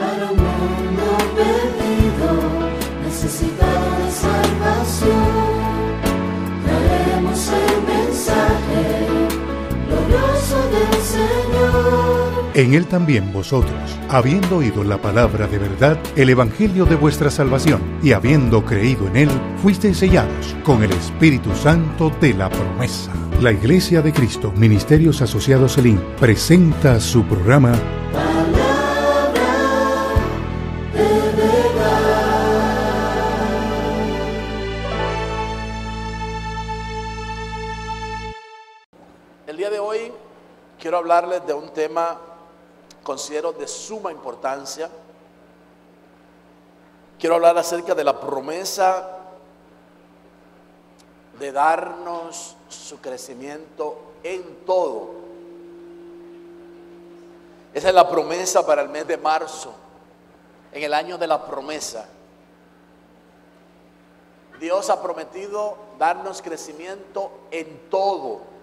para un mundo perdido, necesitado de salvación. Traemos el mensaje glorioso del Señor. En Él también vosotros, habiendo oído la palabra de verdad, el evangelio de vuestra salvación, y habiendo creído en Él, fuisteis sellados con el Espíritu Santo de la promesa. La Iglesia de Cristo, Ministerios Asociados Elim, presenta su programa Palabra de verdad. El día de hoy quiero hablarles de un tema considero de suma importancia. Quiero hablar acerca de la promesa de darnos su crecimiento en todo. Esa es la promesa para el mes de marzo, en el año de la promesa. Dios ha prometido darnos crecimiento en todo.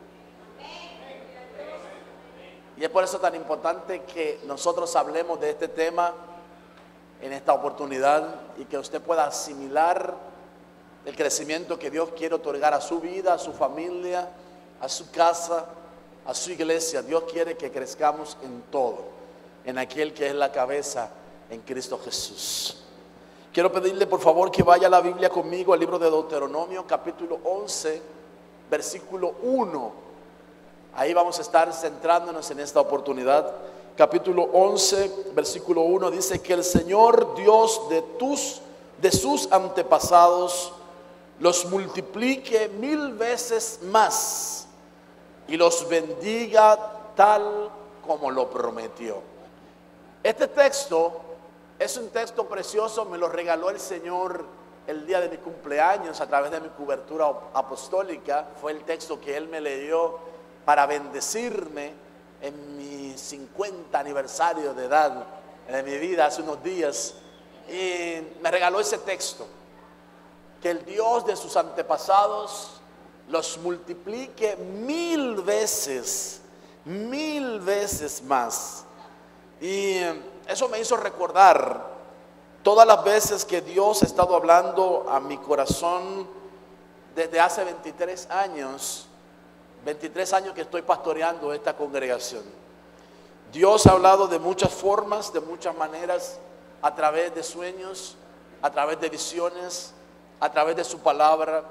Y es por eso tan importante que nosotros hablemos de este tema en esta oportunidad y que usted pueda asimilar el crecimiento que Dios quiere otorgar a su vida, a su familia, a su casa, a su iglesia. Dios quiere que crezcamos en todo, en aquel que es la cabeza, en Cristo Jesús. Quiero pedirle por favor que vaya a la Biblia conmigo al libro de Deuteronomio, capítulo 11, versículo 1. Ahí vamos a estar centrándonos en esta oportunidad. Capítulo 11, versículo 1 dice que el Señor Dios de sus antepasados los multiplique 1000 veces más y los bendiga tal como lo prometió. Este texto es un texto precioso, me lo regaló el Señor el día de mi cumpleaños a través de mi cobertura apostólica. Fue el texto que Él me leyó para bendecirme en mi 50 aniversario de edad de mi vida hace unos días. Y me regaló ese texto, que el Dios de sus antepasados los multiplique 1000 veces más. Y eso me hizo recordar todas las veces que Dios ha estado hablando a mi corazón desde hace 23 años que estoy pastoreando esta congregación. Dios ha hablado de muchas formas, de muchas maneras, a través de sueños, a través de visiones, a través de su palabra,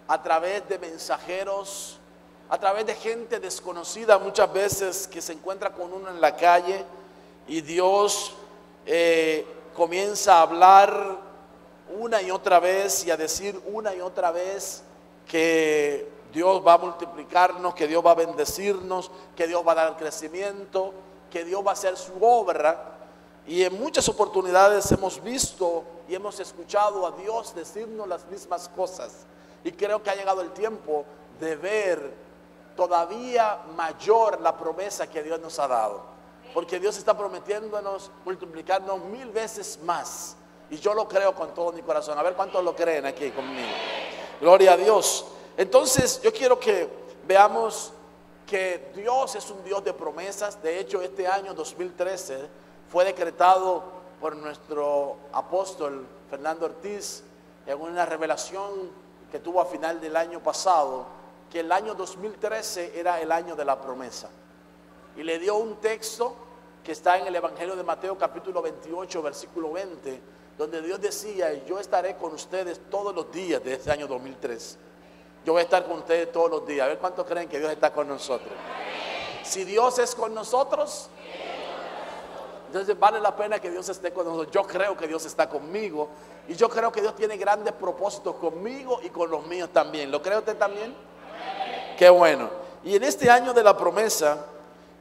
a través de mensajeros, a través de gente desconocida muchas veces que se encuentra con uno en la calle y Dios comienza a hablar una y otra vez y a decir una y otra vez que Dios va a multiplicarnos, que Dios va a bendecirnos, que Dios va a dar crecimiento, que Dios va a hacer su obra. Y en muchas oportunidades hemos visto y hemos escuchado a Dios decirnos las mismas cosas. Y creo que ha llegado el tiempo de ver todavía mayor la promesa que Dios nos ha dado. Porque Dios está prometiéndonos multiplicarnos 1000 veces más. Y yo lo creo con todo mi corazón. A ver cuántos lo creen aquí conmigo. Gloria a Dios. Entonces yo quiero que veamos que Dios es un Dios de promesas. De hecho, este año 2013 fue decretado por nuestro apóstol Fernando Ortiz en una revelación que tuvo a final del año pasado, que el año 2013 era el año de la promesa. Y le dio un texto que está en el Evangelio de Mateo capítulo 28 versículo 20, donde Dios decía: yo estaré con ustedes todos los días de este año 2013. Yo voy a estar con ustedes todos los días. A ver cuántos creen que Dios está con nosotros. Si Dios es con nosotros, entonces vale la pena que Dios esté con nosotros. Yo creo que Dios está conmigo y yo creo que Dios tiene grandes propósitos conmigo y con los míos también. ¿Lo cree usted también? Qué bueno. Y en este año de la promesa,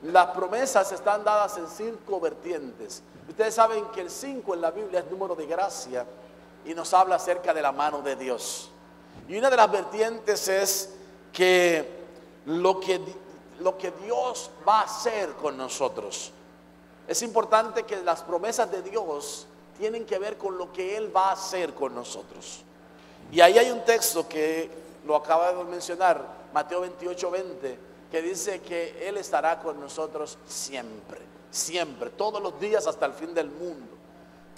las promesas están dadas en 5 vertientes. Ustedes saben que el 5 en la Biblia es número de gracia y nos habla acerca de la mano de Dios. Y una de las vertientes es que lo que Dios va a hacer con nosotros. Es importante que las promesas de Dios tienen que ver con lo que Él va a hacer con nosotros. Y ahí hay un texto que lo acaba de mencionar, Mateo 28:20, que dice que Él estará con nosotros siempre, siempre, todos los días hasta el fin del mundo.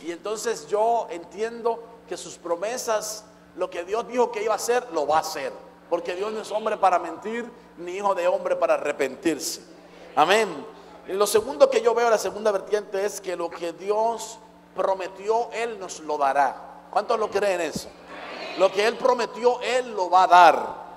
Y entonces yo entiendo que sus promesas, lo que Dios dijo que iba a hacer, lo va a hacer. Porque Dios no es hombre para mentir, ni hijo de hombre para arrepentirse. Amén. Y lo segundo que yo veo, la segunda vertiente, es que lo que Dios prometió, Él nos lo dará. ¿Cuántos lo creen eso? Lo que Él prometió, Él lo va a dar.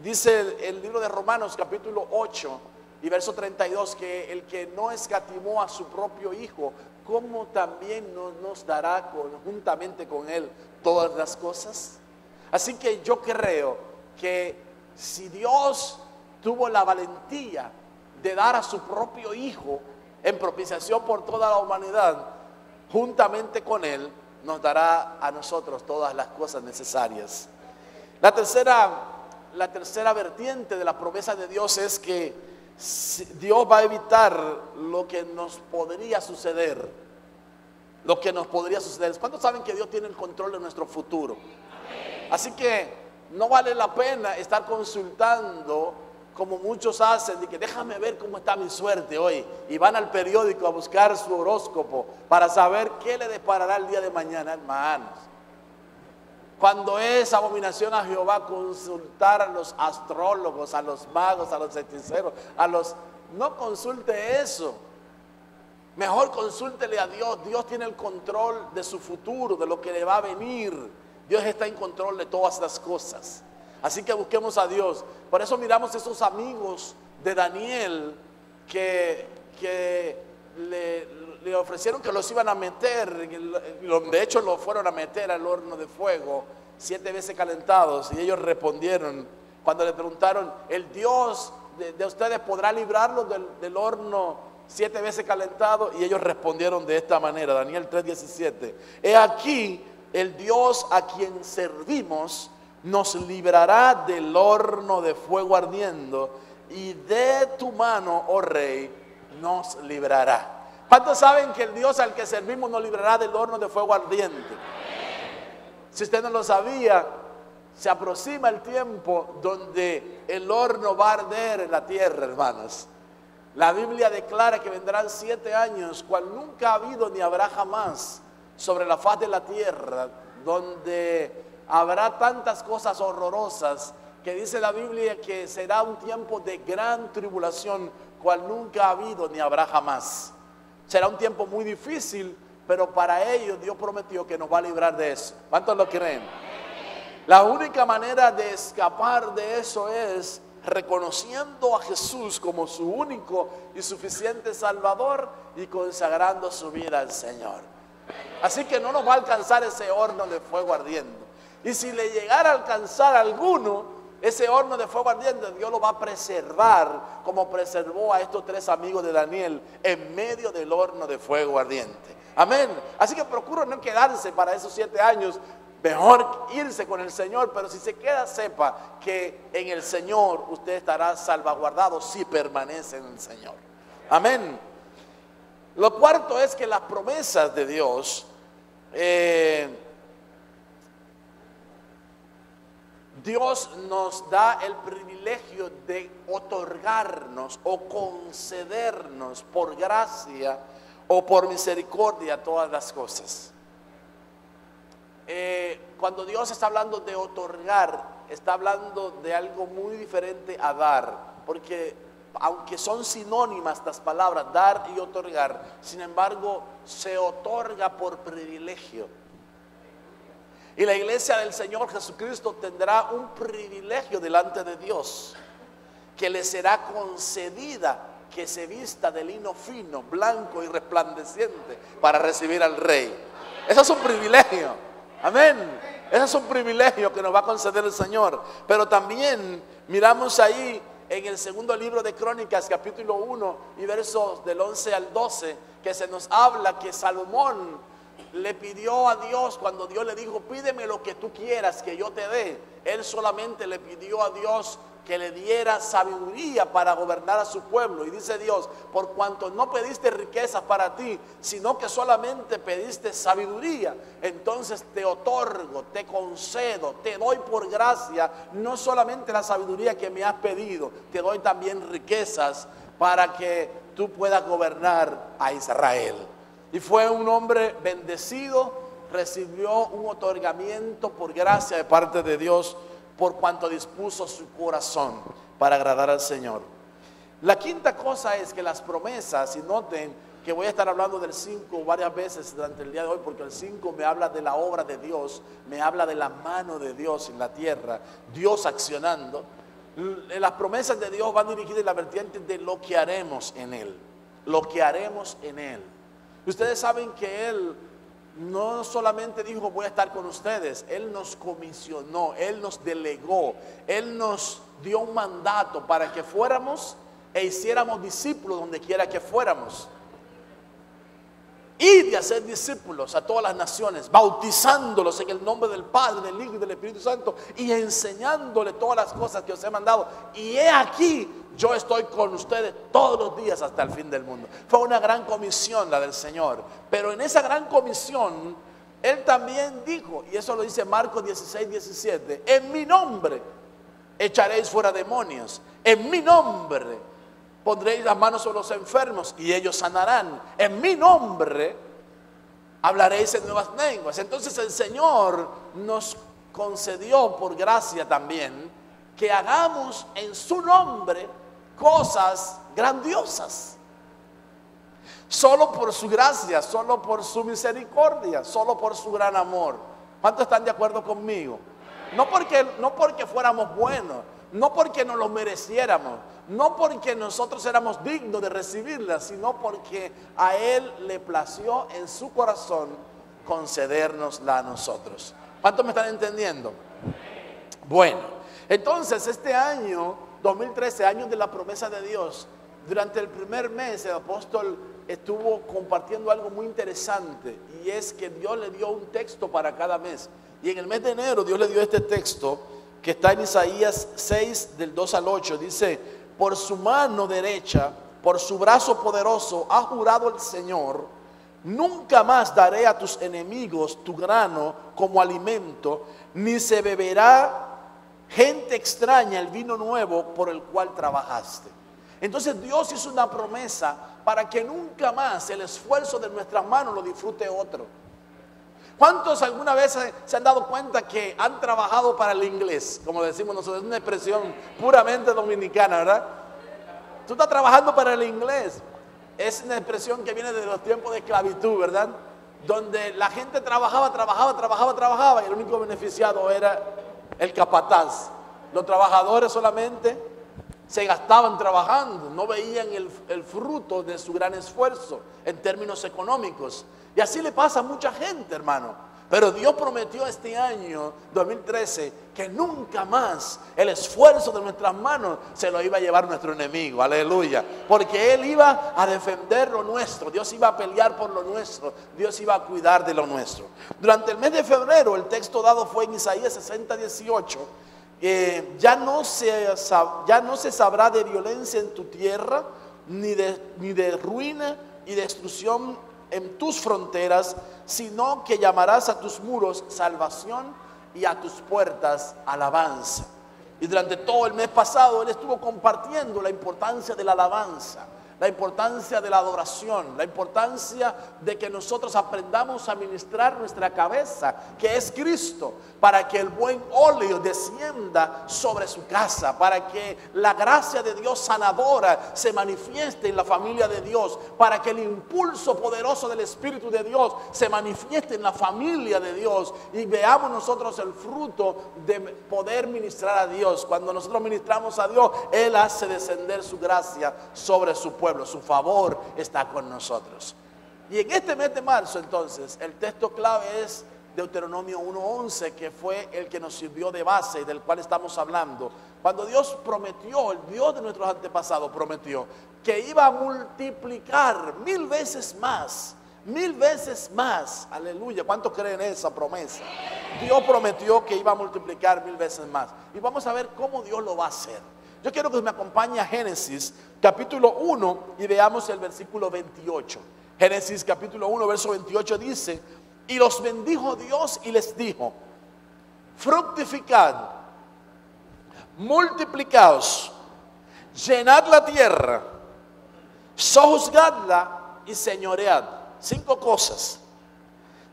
Dice el libro de Romanos capítulo 8 y verso 32 que el que no escatimó a su propio Hijo, ¿cómo también nos dará juntamente con Él todas las cosas? Así que yo creo que si Dios tuvo la valentía de dar a su propio Hijo en propiciación por toda la humanidad, juntamente con Él nos dará a nosotros todas las cosas necesarias. La tercera vertiente de la promesa de Dios es que Dios va a evitar lo que nos podría suceder. Lo que nos podría suceder. ¿Cuántos saben que Dios tiene el control de nuestro futuro? Así que no vale la pena estar consultando como muchos hacen, de que déjame ver cómo está mi suerte hoy, y van al periódico a buscar su horóscopo para saber qué le deparará el día de mañana, hermanos. Cuando es abominación a Jehová consultar a los astrólogos, a los magos, a los hechiceros, no consulte eso. Mejor consúltele a Dios. Dios tiene el control de su futuro, de lo que le va a venir. Dios está en control de todas las cosas. Así que busquemos a Dios. Por eso miramos esos amigos de Daniel que le ofrecieron que los iban a meter. De hecho, lo fueron a meter al horno de fuego 7 veces calentados. Y ellos respondieron, cuando le preguntaron, ¿el Dios de ustedes podrá librarlos del horno 7 veces calentado? Y ellos respondieron de esta manera, Daniel 3:17. He aquí, el Dios a quien servimos nos librará del horno de fuego ardiendo, y de tu mano, oh rey, nos librará. ¿Cuántos saben que el Dios al que servimos nos librará del horno de fuego ardiente? Si usted no lo sabía, se aproxima el tiempo donde el horno va a arder en la tierra, hermanos. La Biblia declara que vendrán 7 años, cual nunca ha habido ni habrá jamás sobre la faz de la tierra, donde habrá tantas cosas horrorosas, que dice la Biblia que será un tiempo de gran tribulación, cual nunca ha habido ni habrá jamás. Será un tiempo muy difícil, pero para ello Dios prometió que nos va a librar de eso. ¿Cuántos lo creen? La única manera de escapar de eso es reconociendo a Jesús como su único y suficiente Salvador y consagrando su vida al Señor. Así que no nos va a alcanzar ese horno de fuego ardiendo. Y si le llegara a alcanzar a alguno, ese horno de fuego ardiendo, Dios lo va a preservar como preservó a estos 3 amigos de Daniel en medio del horno de fuego ardiente. Amén. Así que procura no quedarse para esos 7 años. Mejor irse con el Señor, pero si se queda, sepa que en el Señor usted estará salvaguardado si permanece en el Señor. Amén. Lo cuarto es que las promesas de Dios, Dios nos da el privilegio de otorgarnos o concedernos por gracia o por misericordia todas las cosas. Cuando Dios está hablando de otorgar, está hablando de algo muy diferente a dar, porque aunque son sinónimas estas palabras, dar y otorgar, sin embargo se otorga por privilegio. Y la iglesia del Señor Jesucristo tendrá un privilegio delante de Dios, que le será concedida, que se vista de lino fino, blanco y resplandeciente para recibir al Rey. Eso es un privilegio. Amén. Ese es un privilegio que nos va a conceder el Señor. Pero también miramos ahí en el segundo libro de Crónicas, capítulo 1 y versos del 11 al 12, que se nos habla que Salomón le pidió a Dios, cuando Dios le dijo, pídeme lo que tú quieras que yo te dé. Él solamente le pidió a Dios que le diera sabiduría para gobernar a su pueblo. Y dice Dios, por cuanto no pediste riquezas para ti, sino que solamente pediste sabiduría, entonces te otorgo, te concedo, te doy por gracia, no solamente la sabiduría que me has pedido, te doy también riquezas para que tú puedas gobernar a Israel. y fue un hombre bendecido, recibió un otorgamiento por gracia de parte de Dios por cuanto dispuso su corazón para agradar al Señor. La quinta cosa es que las promesas, y noten que voy a estar hablando del 5 varias veces durante el día de hoy, porque el 5 me habla de la obra de Dios, me habla de la mano de Dios en la tierra, Dios accionando. Las promesas de Dios van dirigidas en la vertiente de lo que haremos en Él, lo que haremos en Él. Ustedes saben que Él no solamente dijo voy a estar con ustedes, Él nos comisionó, Él nos delegó, Él nos dio un mandato para que fuéramos e hiciéramos discípulos donde quiera que fuéramos. Y de hacer discípulos a todas las naciones, bautizándolos en el nombre del Padre, del Hijo y del Espíritu Santo, y enseñándole todas las cosas que os he mandado. Y he aquí, yo estoy con ustedes todos los días hasta el fin del mundo. Fue una gran comisión la del Señor. Pero en esa gran comisión, Él también dijo, y eso lo dice Marcos 16, 17, en mi nombre echaréis fuera demonios, en mi nombre pondréis las manos sobre los enfermos y ellos sanarán. En mi nombre hablaréis en nuevas lenguas. Entonces el Señor nos concedió por gracia también que hagamos en su nombre cosas grandiosas. Solo por su gracia, solo por su misericordia, solo por su gran amor. ¿Cuántos están de acuerdo conmigo? No porque fuéramos buenos, no porque nos lo mereciéramos, no porque nosotros éramos dignos de recibirla, sino porque a Él le plació en su corazón concedérnosla a nosotros. ¿Cuántos me están entendiendo? Bueno, entonces este año 2013, año de la promesa de Dios, durante el primer mes el apóstol estuvo compartiendo algo muy interesante, y es que Dios le dio un texto para cada mes. Y en el mes de enero Dios le dio este texto que está en Isaías 6 del 2 al 8. Dice: por su mano derecha, por su brazo poderoso ha jurado el Señor, nunca más daré a tus enemigos tu grano como alimento, ni se beberá gente extraña el vino nuevo por el cual trabajaste. Entonces Dios hizo una promesa para que nunca más el esfuerzo de nuestras manos lo disfrute otro. ¿Cuántos alguna vez se han dado cuenta que han trabajado para el inglés? Como decimos nosotros, es una expresión puramente dominicana, ¿verdad? Tú estás trabajando para el inglés. Es una expresión que viene de los tiempos de esclavitud, ¿verdad? Donde la gente trabajaba y el único beneficiado era el capataz. Los trabajadores solamente se gastaban trabajando, no veían el fruto de su gran esfuerzo en términos económicos. Y así le pasa a mucha gente, hermano. Pero Dios prometió este año 2013 que nunca más el esfuerzo de nuestras manos se lo iba a llevar nuestro enemigo. Aleluya. Porque Él iba a defender lo nuestro. Dios iba a pelear por lo nuestro. Dios iba a cuidar de lo nuestro. Durante el mes de febrero el texto dado fue en Isaías 60, 18. Ya no se sabrá de violencia en tu tierra, ni de ruina y destrucción en tus fronteras, sino que llamarás a tus muros salvación y a tus puertas alabanza. Y durante todo el mes pasado Él estuvo compartiendo la importancia de la alabanza, la importancia de la adoración, la importancia de que nosotros aprendamos a ministrar nuestra cabeza, que es Cristo, para que el buen óleo descienda sobre su casa, para que la gracia de Dios sanadora se manifieste en la familia de Dios, para que el impulso poderoso del Espíritu de Dios se manifieste en la familia de Dios y veamos nosotros el fruto de poder ministrar a Dios. Cuando nosotros ministramos a Dios, Él hace descender su gracia sobre su pueblo. Su favor está con nosotros. Y en este mes de marzo, entonces, el texto clave es Deuteronomio 1:11, que fue el que nos sirvió de base y del cual estamos hablando. Cuando Dios prometió, el Dios de nuestros antepasados prometió que iba a multiplicar 1000 veces más. 1000 veces más. Aleluya. ¿Cuántos creen en esa promesa? Dios prometió que iba a multiplicar 1000 veces más. Y vamos a ver cómo Dios lo va a hacer. Yo quiero que me acompañe a Génesis capítulo 1 y veamos el versículo 28. Génesis capítulo 1 verso 28 dice: y los bendijo Dios y les dijo: fructificad, multiplicaos, llenad la tierra, sojuzgadla y señoread 5 cosas.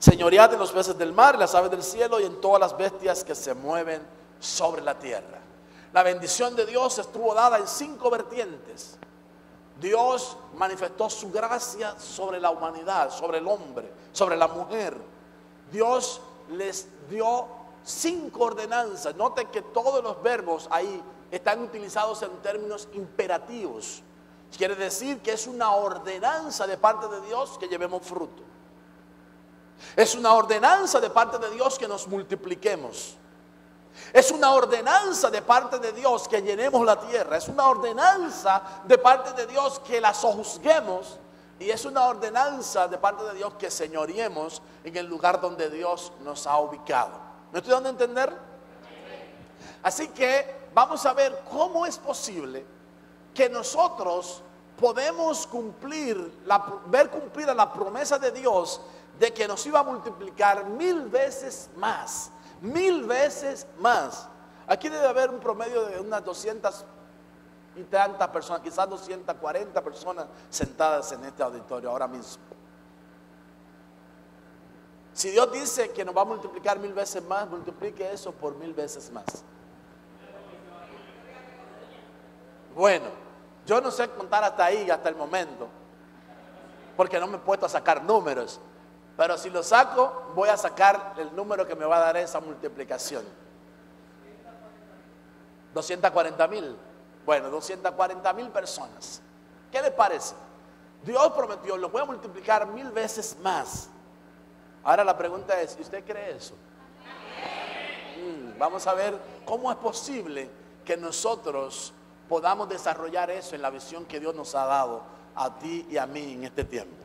Señoread en los peces del mar, en las aves del cielo y en todas las bestias que se mueven sobre la tierra. La bendición de Dios estuvo dada en 5 vertientes. Dios manifestó su gracia sobre la humanidad, sobre el hombre, sobre la mujer. Dios les dio 5 ordenanzas. Noten que todos los verbos ahí están utilizados en términos imperativos. Quiere decir que es una ordenanza de parte de Dios que llevemos fruto. Es una ordenanza de parte de Dios que nos multipliquemos. Es una ordenanza de parte de Dios que llenemos la tierra. Es una ordenanza de parte de Dios que la sojuzguemos. Y es una ordenanza de parte de Dios que señoreemos en el lugar donde Dios nos ha ubicado. ¿Me estoy dando a entender? Así que vamos a ver cómo es posible que nosotros podemos ver cumplida la promesa de Dios de que nos iba a multiplicar 1000 veces más. 1000 veces más. Aquí debe haber un promedio de unas 200 y tantas personas, quizás 240 personas sentadas en este auditorio ahora mismo. Si Dios dice que nos va a multiplicar 1000 veces más, multiplique eso por 1000 veces más. Bueno, yo no sé contar hasta ahí, hasta el momento, porque no me he puesto a sacar números. Pero si lo saco, voy a sacar el número que me va a dar esa multiplicación. 240,000. Bueno, 240,000 personas. ¿Qué les parece? Dios prometió, lo voy a multiplicar 1000 veces más. Ahora la pregunta es, ¿usted cree eso? Vamos a ver cómo es posible que nosotros podamos desarrollar eso en la visión que Dios nos ha dado a ti y a mí en este tiempo.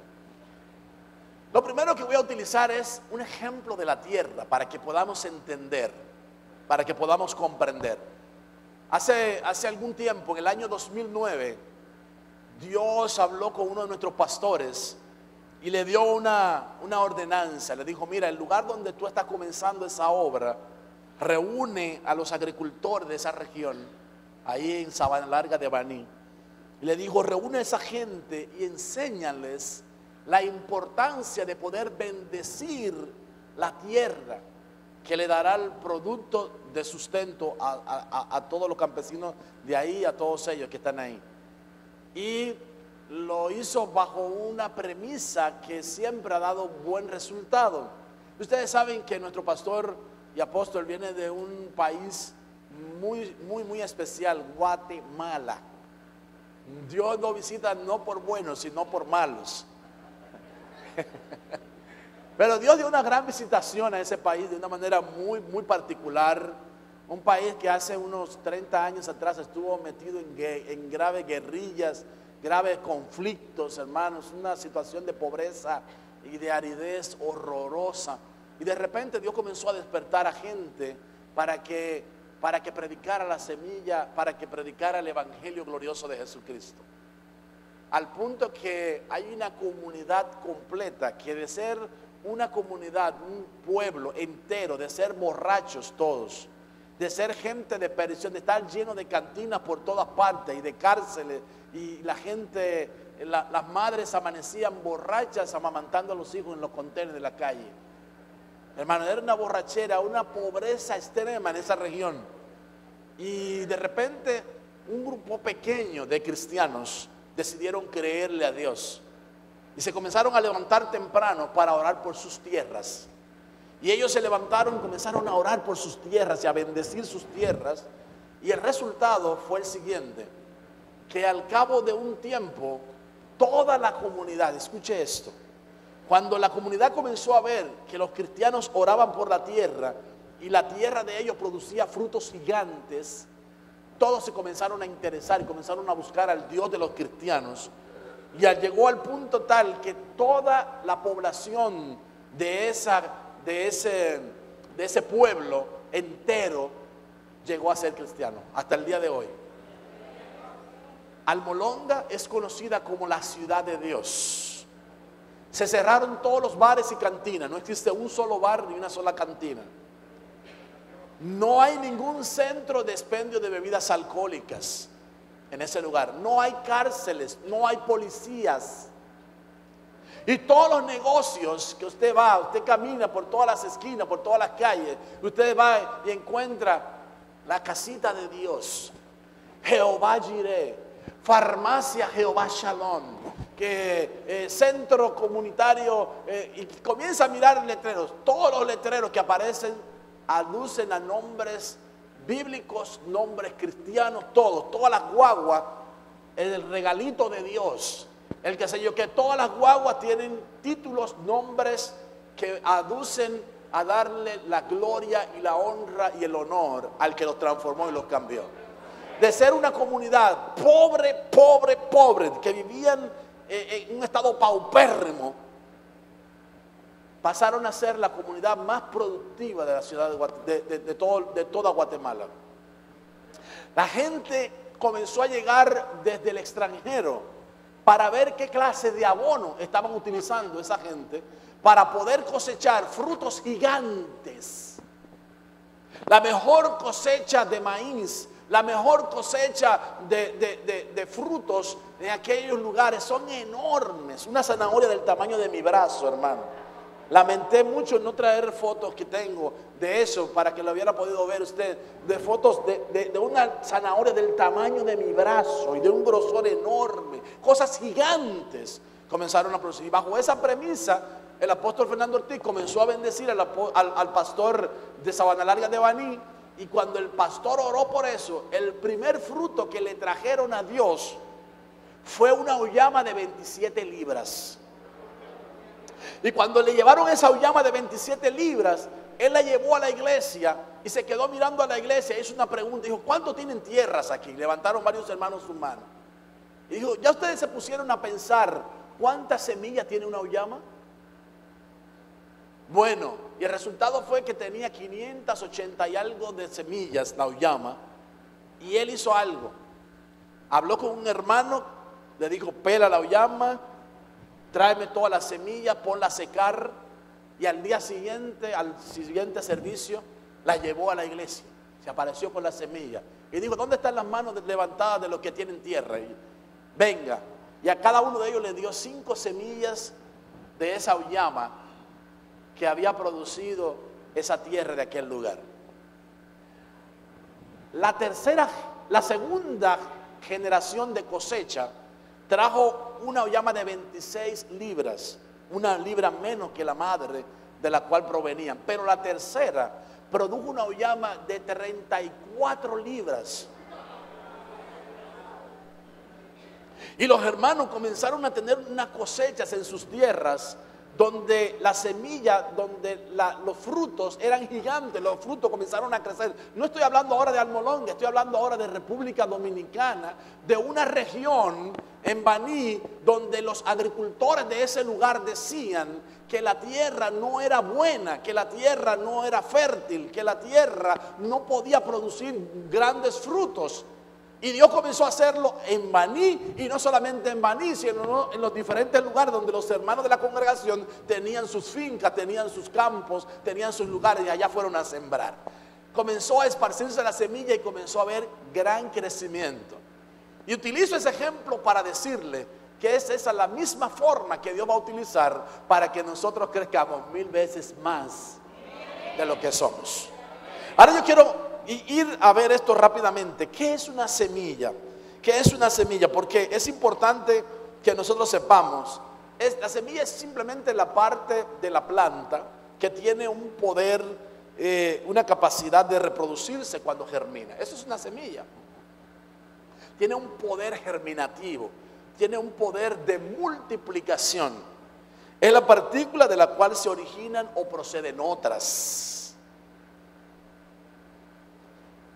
Lo primero que voy a utilizar es un ejemplo de la tierra para que podamos entender, para que podamos comprender. Hace algún tiempo, en el año 2009, Dios habló con uno de nuestros pastores y le dio una ordenanza. Le dijo, mira, el lugar donde tú estás comenzando esa obra, reúne a los agricultores de esa región, ahí en Sabana Larga de Baní. Y le dijo, reúne a esa gente y enséñales la importancia de poder bendecir la tierra que le dará el producto de sustento a todos los campesinos de ahí, a todos ellos que están ahí. Y lo hizo bajo una premisa que siempre ha dado buen resultado. Ustedes saben que nuestro pastor y apóstol viene de un país muy especial, Guatemala. Dios no visita no por buenos, sino por malos. Pero Dios dio una gran visitación a ese país de una manera muy particular. Un país que hace unos 30 años atrás estuvo metido en graves guerrillas, graves conflictos, hermanos, una situación de pobreza y de aridez horrorosa. Y de repente Dios comenzó a despertar a gente para que predicara la semilla, para que predicara el evangelio glorioso de Jesucristo. Al punto que hay una comunidad completa que de ser una comunidad, un pueblo entero, de ser borrachos todos, de ser gente de perdición, de estar lleno de cantinas por todas partes y de cárceles, y la gente, las madres amanecían borrachas amamantando a los hijos en los contenedores de la calle. Hermano, era una borrachera, una pobreza extrema en esa región. Y de repente un grupo pequeño de cristianos decidieron creerle a Dios y se comenzaron a levantar temprano para orar por sus tierras. Y ellos se levantaron y comenzaron a orar por sus tierras y a bendecir sus tierras. Y el resultado fue el siguiente, que al cabo de un tiempo toda la comunidad, escuche esto, cuando la comunidad comenzó a ver que los cristianos oraban por la tierra y la tierra de ellos producía frutos gigantes, todos se comenzaron a interesar y comenzaron a buscar al Dios de los cristianos. Y llegó al punto tal que toda la población de ese pueblo entero llegó a ser cristiano hasta el día de hoy. Almolonga es conocida como la ciudad de Dios. Se cerraron todos los bares y cantinas, no existe un solo bar ni una sola cantina. No hay ningún centro de expendio de bebidas alcohólicas en ese lugar. No hay cárceles, no hay policías. Y todos los negocios que usted va, usted camina por todas las esquinas, por todas las calles, usted va y encuentra la casita de Dios, Jehová Jireh, farmacia Jehová Shalom, que centro comunitario, y comienza a mirar letreros. Todos los letreros que aparecen aducen a nombres bíblicos, nombres cristianos, todas las guaguas, el regalito de Dios. El que sé yo, que todas las guaguas tienen títulos, nombres que aducen a darle la gloria y la honra y el honor al que los transformó y los cambió. De ser una comunidad pobre, que vivían en un estado paupérrimo, pasaron a ser la comunidad más productiva de la ciudad de toda Guatemala. La gente comenzó a llegar desde el extranjero para ver qué clase de abono estaban utilizando esa gente para poder cosechar frutos gigantes. La mejor cosecha de maíz, la mejor cosecha de frutos en aquellos lugares son enormes. Una zanahoria del tamaño de mi brazo, hermano. Lamenté mucho no traer fotos que tengo de eso para que lo hubiera podido ver usted, de fotos de una zanahoria del tamaño de mi brazo y de un grosor enorme, cosas gigantes comenzaron a producir. Y bajo esa premisa, el apóstol Fernando Ortiz comenzó a bendecir al pastor de Sabana Larga de Baní, y cuando el pastor oró por eso, el primer fruto que le trajeron a Dios fue una uyama de 27 libras. Y cuando le llevaron esa uyama de 27 libras, él la llevó a la iglesia y se quedó mirando a la iglesia. Hizo una pregunta, dijo: ¿cuánto tienen tierras aquí? Levantaron varios hermanos su mano. Y dijo: ¿ya ustedes se pusieron a pensar cuántas semillas tiene una uyama? Bueno, y el resultado fue que tenía 580 y algo de semillas la uyama. Y él hizo algo. Habló con un hermano, le dijo: pela la uyama, tráeme todas las semillas, ponla a secar, y al día siguiente, al siguiente servicio, la llevó a la iglesia. Se apareció con las semillas y dijo: ¿dónde están las manos levantadas de los que tienen tierra? Y venga, y a cada uno de ellos le dio 5 semillas de esa uyama que había producido esa tierra de aquel lugar. La segunda generación de cosecha trajo una uyama de 26 libras, una libra menos que la madre de la cual provenían. Pero la tercera produjo una uyama de 34 libras. Y los hermanos comenzaron a tener unas cosechas en sus tierras donde la semilla, donde los frutos eran gigantes, los frutos comenzaron a crecer. No estoy hablando ahora de Almolonga, estoy hablando ahora de República Dominicana, de una región en Baní donde los agricultores de ese lugar decían que la tierra no era buena, que la tierra no era fértil, que la tierra no podía producir grandes frutos. Y Dios comenzó a hacerlo en Baní, y no solamente en Baní, sino en los diferentes lugares donde los hermanos de la congregación tenían sus fincas, tenían sus campos, tenían sus lugares, y allá fueron a sembrar. Comenzó a esparcirse la semilla y comenzó a haber gran crecimiento. Y utilizo ese ejemplo para decirle que es esa la misma forma que Dios va a utilizar para que nosotros crezcamos 1000 veces más de lo que somos. Ahora yo quiero ir a ver esto rápidamente. ¿Qué es una semilla? ¿Qué es una semilla? Porque es importante que nosotros sepamos. La semilla es simplemente la parte de la planta que tiene un poder, una capacidad de reproducirse cuando germina. Eso es una semilla. Tiene un poder germinativo, tiene un poder de multiplicación. Es la partícula de la cual se originan o proceden otras.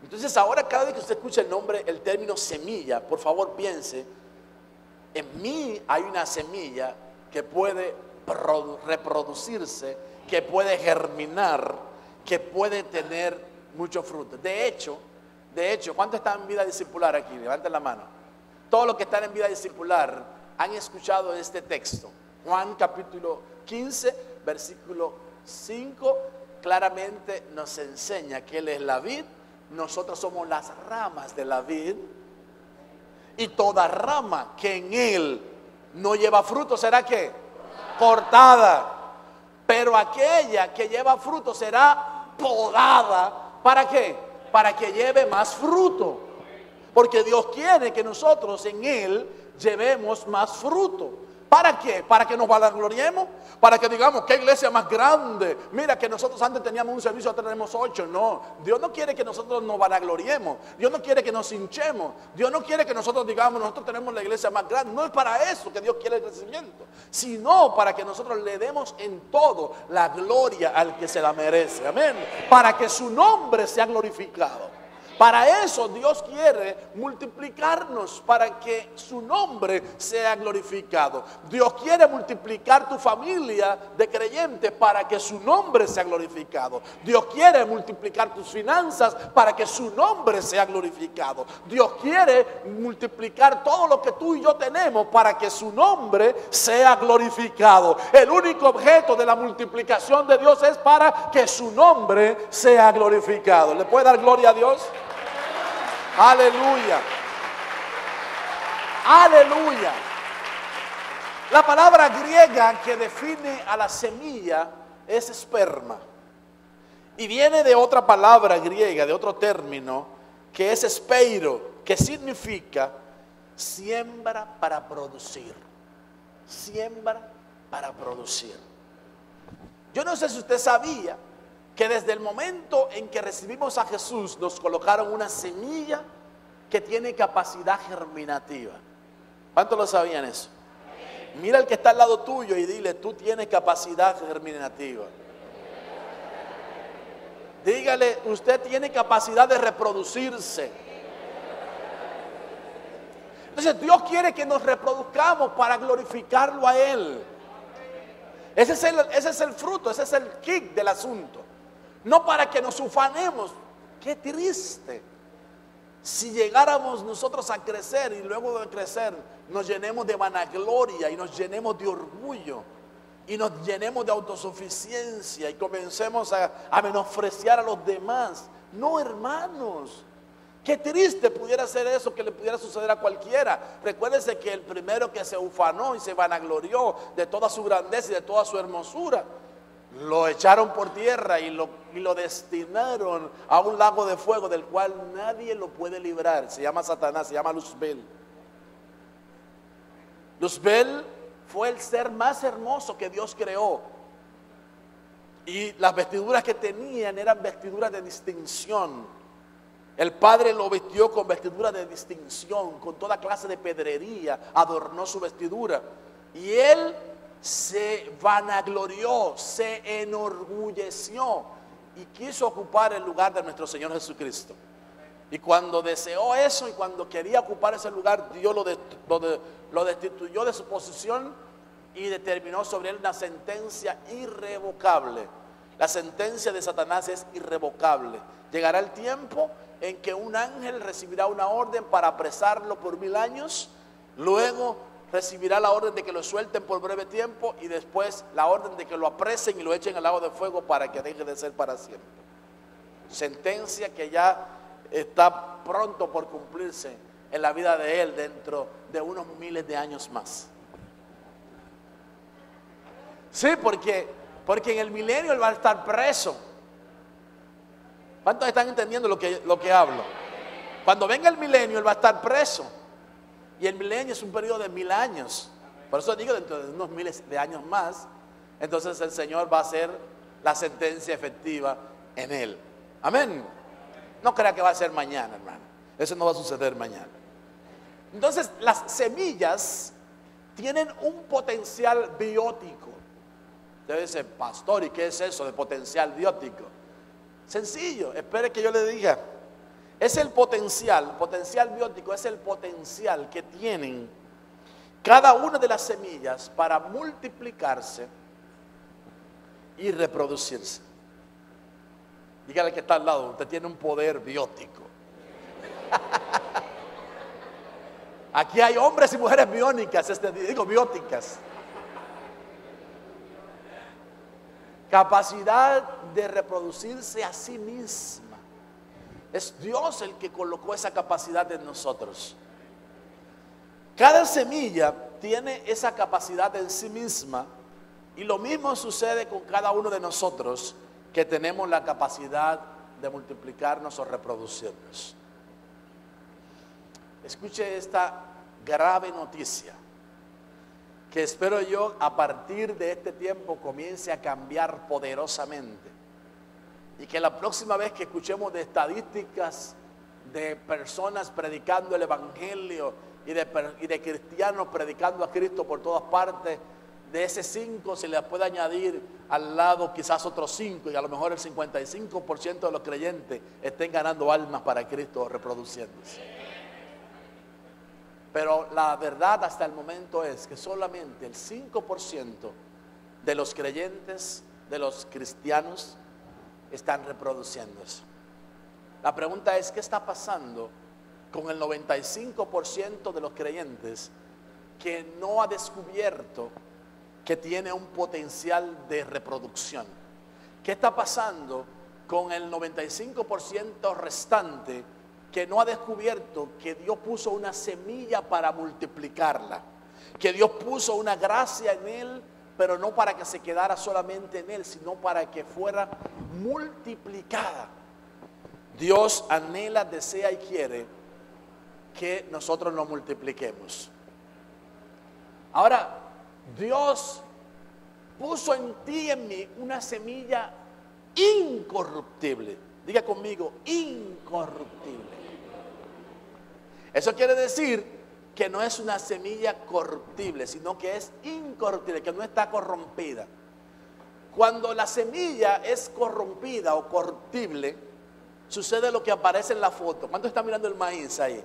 Entonces ahora cada vez que usted escucha el término semilla, por favor piense: en mí hay una semilla que puede reproducirse, que puede germinar, que puede tener mucho fruto. De hecho, ¿cuántos están en vida discipular aquí? Levanten la mano. Todos los que están en vida discipular han escuchado este texto. Juan capítulo 15, versículo 5, claramente nos enseña que Él es la vid. Nosotros somos las ramas de la vid, y toda rama que en Él no lleva fruto, ¿será qué? cortada. Pero aquella que lleva fruto será podada. ¿Para qué? Para que lleve más fruto. Porque Dios quiere que nosotros en Él llevemos más fruto. ¿Para qué? ¿Para que nos vanagloriemos? ¿Para que digamos qué iglesia más grande? Mira que nosotros antes teníamos un servicio, ahora tenemos 8. No, Dios no quiere que nosotros nos vanagloriemos. Dios no quiere que nos hinchemos. Dios no quiere que nosotros digamos nosotros tenemos la iglesia más grande. No es para eso que Dios quiere el crecimiento, sino para que nosotros le demos en todo la gloria al que se la merece. Amén. Para que su nombre sea glorificado. Para eso Dios quiere multiplicarnos, para que su nombre sea glorificado. Dios quiere multiplicar tu familia de creyentes para que su nombre sea glorificado. Dios quiere multiplicar tus finanzas para que su nombre sea glorificado. Dios quiere multiplicar todo lo que tú y yo tenemos para que su nombre sea glorificado. El único objeto de la multiplicación de Dios es para que su nombre sea glorificado. ¿Le puede dar gloria a Dios? Aleluya. Aleluya. La palabra griega que define a la semilla es esperma. Y viene de otra palabra griega, de otro término, que es espeiro, que significa siembra para producir. Siembra para producir. Yo no sé si usted sabía que desde el momento en que recibimos a Jesús nos colocaron una semilla que tiene capacidad germinativa. ¿Cuántos lo sabían eso? Mira al que está al lado tuyo y dile, tú tienes capacidad germinativa. Dígale, usted tiene capacidad de reproducirse. Entonces Dios quiere que nos reproduzcamos para glorificarlo a Él. Ese es el fruto, ese es el kick del asunto. No para que nos ufanemos. Qué triste si llegáramos nosotros a crecer y luego de crecer nos llenemos de vanagloria y nos llenemos de orgullo y nos llenemos de autosuficiencia y comencemos a menospreciar a los demás. No, hermanos, qué triste pudiera ser eso, que le pudiera suceder a cualquiera. Recuérdense que el primero que se ufanó y se vanaglorió de toda su grandeza y de toda su hermosura, lo echaron por tierra y lo destinaron a un lago de fuego del cual nadie lo puede librar. Se llama Satanás, se llama Luzbel. Luzbel fue el ser más hermoso que Dios creó. Y las vestiduras que tenían eran vestiduras de distinción. El Padre lo vistió con vestiduras de distinción, con toda clase de pedrería, adornó su vestidura. Y él se vanaglorió, se enorgulleció y quiso ocupar el lugar de nuestro Señor Jesucristo. Y cuando deseó eso y cuando quería ocupar ese lugar, Dios lo destituyó de su posición y determinó sobre él una sentencia irrevocable. La sentencia de Satanás es irrevocable. Llegará el tiempo en que un ángel recibirá una orden para apresarlo por 1000 años, luego recibirá la orden de que lo suelten por breve tiempo y después la orden de que lo apresen y lo echen al lago de fuego para que deje de ser para siempre. Sentencia que ya está pronto por cumplirse en la vida de él dentro de unos miles de años más. Sí, porque en el milenio él va a estar preso. ¿Cuántos están entendiendo lo que hablo? Cuando venga el milenio él va a estar preso. Y el milenio es un periodo de 1000 años. Por eso digo, dentro de unos miles de años más, entonces el Señor va a hacer la sentencia efectiva en él. Amén. No crea que va a ser mañana, hermano. Eso no va a suceder mañana. Entonces, las semillas tienen un potencial biótico. Usted dice, pastor, ¿y qué es eso de potencial biótico? Sencillo, espere que yo le diga. Es el potencial biótico, es el potencial que tienen cada una de las semillas para multiplicarse y reproducirse. Dígale que está al lado, usted tiene un poder biótico. Aquí hay hombres y mujeres biónicas, bióticas. Capacidad de reproducirse a sí misma. Es Dios el que colocó esa capacidad en nosotros. Cada semilla tiene esa capacidad en sí misma Y lo mismo sucede con cada uno de nosotros que tenemos la capacidad de multiplicarnos o reproducirnos. Escuche esta grave noticia, que espero yo a partir de este tiempo comience a cambiar poderosamente. Y que la próxima vez que escuchemos de estadísticas de personas predicando el evangelio y de cristianos predicando a Cristo por todas partes, de ese 5 se le puede añadir al lado quizás otros 5, y a lo mejor el 55% de los creyentes estén ganando almas para Cristo o reproduciéndose. Pero la verdad hasta el momento es que solamente el 5% de los creyentes, de los cristianos, están reproduciéndose. La pregunta es, ¿qué está pasando con el 95% de los creyentes que no ha descubierto que tiene un potencial de reproducción? ¿Qué está pasando con el 95% restante que no ha descubierto que Dios puso una semilla para multiplicarla? Que Dios puso una gracia en él, pero no para que se quedara solamente en él, sino para que fuera multiplicada. Dios anhela, desea y quiere que nosotros nos multipliquemos. Ahora, Dios puso en ti y en mí una semilla incorruptible. Diga conmigo, incorruptible. Eso quiere decir que no es una semilla corruptible, sino que es incorruptible, que no está corrompida. Cuando la semilla es corrompida o corruptible, sucede lo que aparece en la foto. ¿Cuánto está mirando el maíz ahí?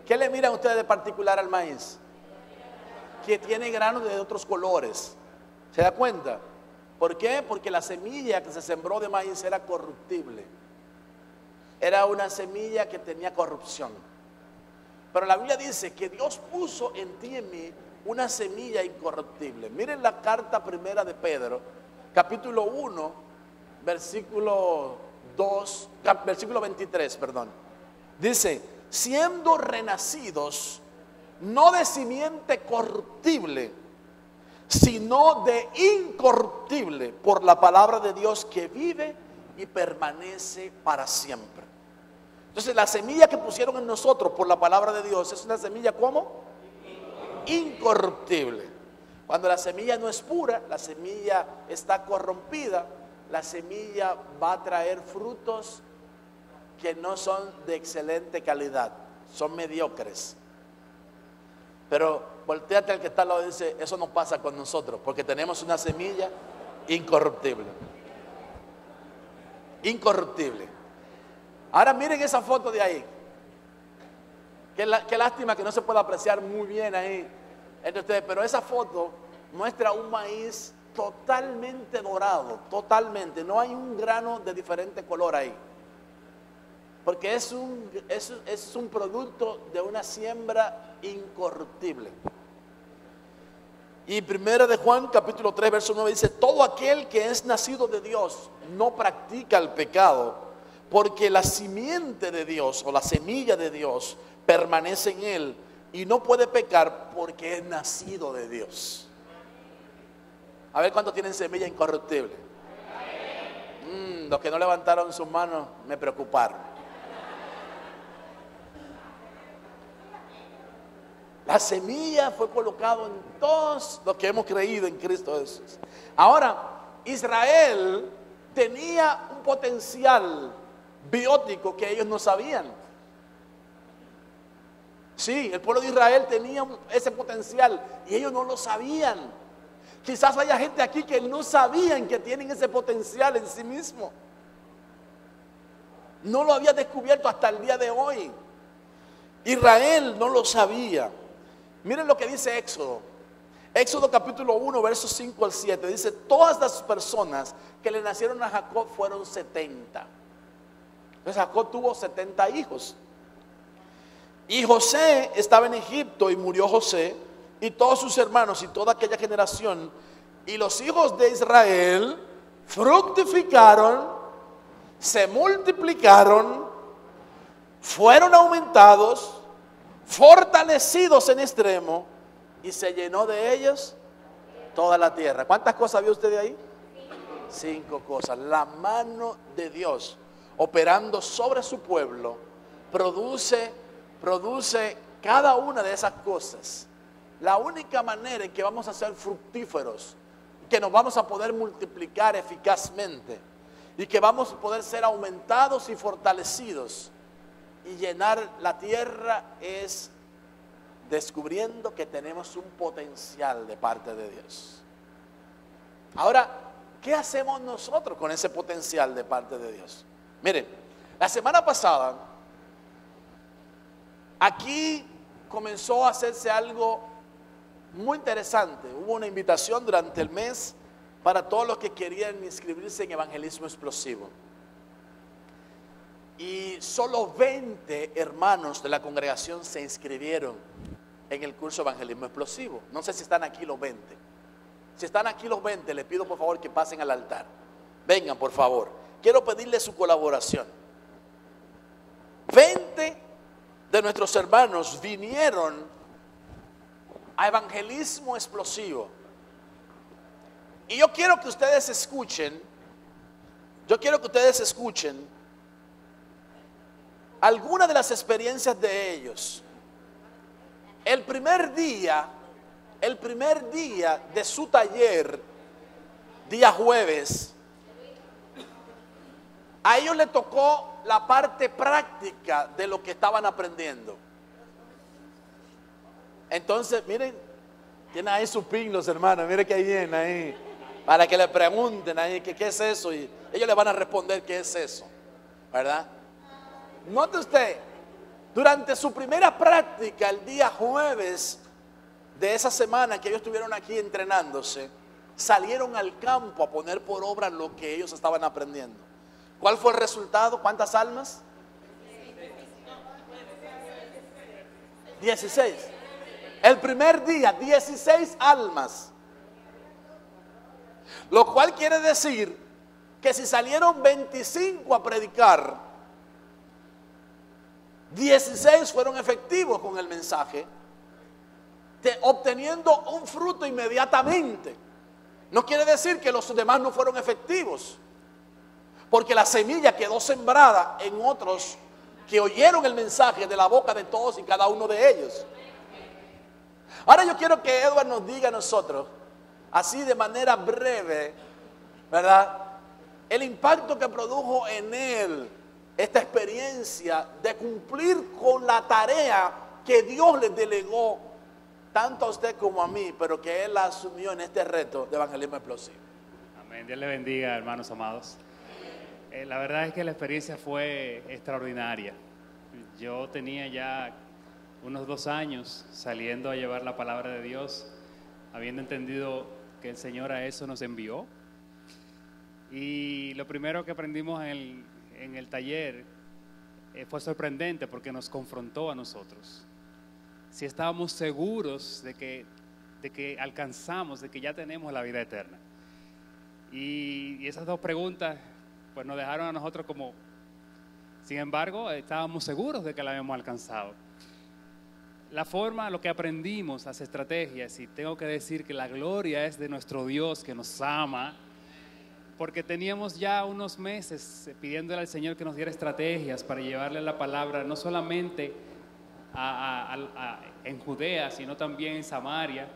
¿Qué le miran ustedes de particular al maíz? Que tiene granos de otros colores. ¿Se da cuenta? ¿Por qué? Porque la semilla que se sembró de maíz era corruptible. Era una semilla que tenía corrupción. Pero la Biblia dice que Dios puso en ti y en mí una semilla incorruptible. Miren la carta primera de Pedro, capítulo 1, versículo 23, perdón. Dice, siendo renacidos, no de simiente corruptible, sino de incorruptible, por la palabra de Dios que vive y permanece para siempre. Entonces la semilla que pusieron en nosotros por la palabra de Dios es una semilla ¿cómo? Incorruptible. Cuando la semilla no es pura, la semilla está corrompida, la semilla va a traer frutos que no son de excelente calidad, son mediocres. Pero volteate al que está al lado y dice, eso no pasa con nosotros, porque tenemos una semilla incorruptible. Incorruptible. Ahora miren esa foto de ahí. Qué lástima que no se pueda apreciar muy bien ahí entre ustedes, pero esa foto muestra un maíz totalmente dorado, totalmente. No hay un grano de diferente color ahí. Porque es un producto de una siembra incorruptible. Y primera de Juan, capítulo 3, verso 9 dice, todo aquel que es nacido de Dios no practica el pecado, porque la simiente de Dios o la semilla de Dios permanece en él y no puede pecar porque es nacido de Dios. A ver cuántos tienen semilla incorruptible. Los que no levantaron sus manos me preocuparon. La semilla fue colocada en todos los que hemos creído en Cristo Jesús. Ahora, Israel tenía un potencial biótico que ellos no sabían. Sí, el pueblo de Israel tenía ese potencial y ellos no lo sabían. Quizás haya gente aquí que no sabían que tienen ese potencial en sí mismo. No lo había descubierto hasta el día de hoy. Israel no lo sabía. Miren lo que dice Éxodo. Éxodo capítulo 1, versos 5 al 7. Dice, todas las personas que le nacieron a Jacob fueron 70. Entonces Jacob tuvo 70 hijos. Y José estaba en Egipto y murió José y todos sus hermanos y toda aquella generación. Y los hijos de Israel fructificaron, se multiplicaron, fueron aumentados, fortalecidos en extremo, y se llenó de ellos toda la tierra. ¿Cuántas cosas vio usted de ahí? 5 cosas. La mano de Dios operando sobre su pueblo produce cada una de esas cosas. La única manera en que vamos a ser fructíferos, que nos vamos a poder multiplicar eficazmente y que vamos a poder ser aumentados y fortalecidos y llenar la tierra es descubriendo que tenemos un potencial de parte de Dios. Ahora, ¿qué hacemos nosotros con ese potencial de parte de Dios? Miren, la semana pasada aquí comenzó a hacerse algo muy interesante. Hubo una invitación durante el mes para todos los que querían inscribirse en evangelismo explosivo. Y solo 20 hermanos de la congregación se inscribieron en el curso evangelismo explosivo. No sé si están aquí los 20. Si están aquí los 20, les pido por favor que pasen al altar. Vengan, por favor. Quiero pedirles su colaboración. 20 de nuestros hermanos vinieron a evangelismo explosivo. Y yo quiero que ustedes escuchen, algunas de las experiencias de ellos. El primer día de su taller, día jueves, a ellos les tocó la parte práctica de lo que estaban aprendiendo. Entonces, miren, tienen ahí sus pingos, hermanos, miren que ahí vienen ahí, para que le pregunten ahí qué es eso, y ellos le van a responder qué es eso, ¿verdad? Note usted, durante su primera práctica, el día jueves de esa semana que ellos estuvieron aquí entrenándose, salieron al campo a poner por obra lo que ellos estaban aprendiendo. ¿Cuál fue el resultado? ¿Cuántas almas? 16. El primer día, 16 almas. Lo cual quiere decir que si salieron 25 a predicar, 16 fueron efectivos con el mensaje, obteniendo un fruto inmediatamente. No quiere decir que los demás no fueron efectivos, porque la semilla quedó sembrada en otros que oyeron el mensaje de la boca de todos y cada uno de ellos. Ahora yo quiero que Edward nos diga a nosotros, así de manera breve, ¿verdad?, el impacto que produjo en él esta experiencia de cumplir con la tarea que Dios le delegó tanto a usted como a mí, pero que él la asumió en este reto de evangelismo explosivo. Amén. Dios le bendiga, hermanos amados. La verdad es que la experiencia fue extraordinaria. Yo tenía ya unos 2 años saliendo a llevar la palabra de Dios, habiendo entendido que el Señor a eso nos envió. Y lo primero que aprendimos en el taller fue sorprendente porque nos confrontó a nosotros. Si estábamos seguros de que alcanzamos, de que ya tenemos la vida eterna. Y esas 2 preguntas pues nos dejaron a nosotros como, sin embargo, estábamos seguros de que la habíamos alcanzado. La forma, lo que aprendimos, las estrategias, y tengo que decir que la gloria es de nuestro Dios que nos ama, porque teníamos ya unos meses pidiéndole al Señor que nos diera estrategias para llevarle la palabra, no solamente en Judea, sino también en Samaria,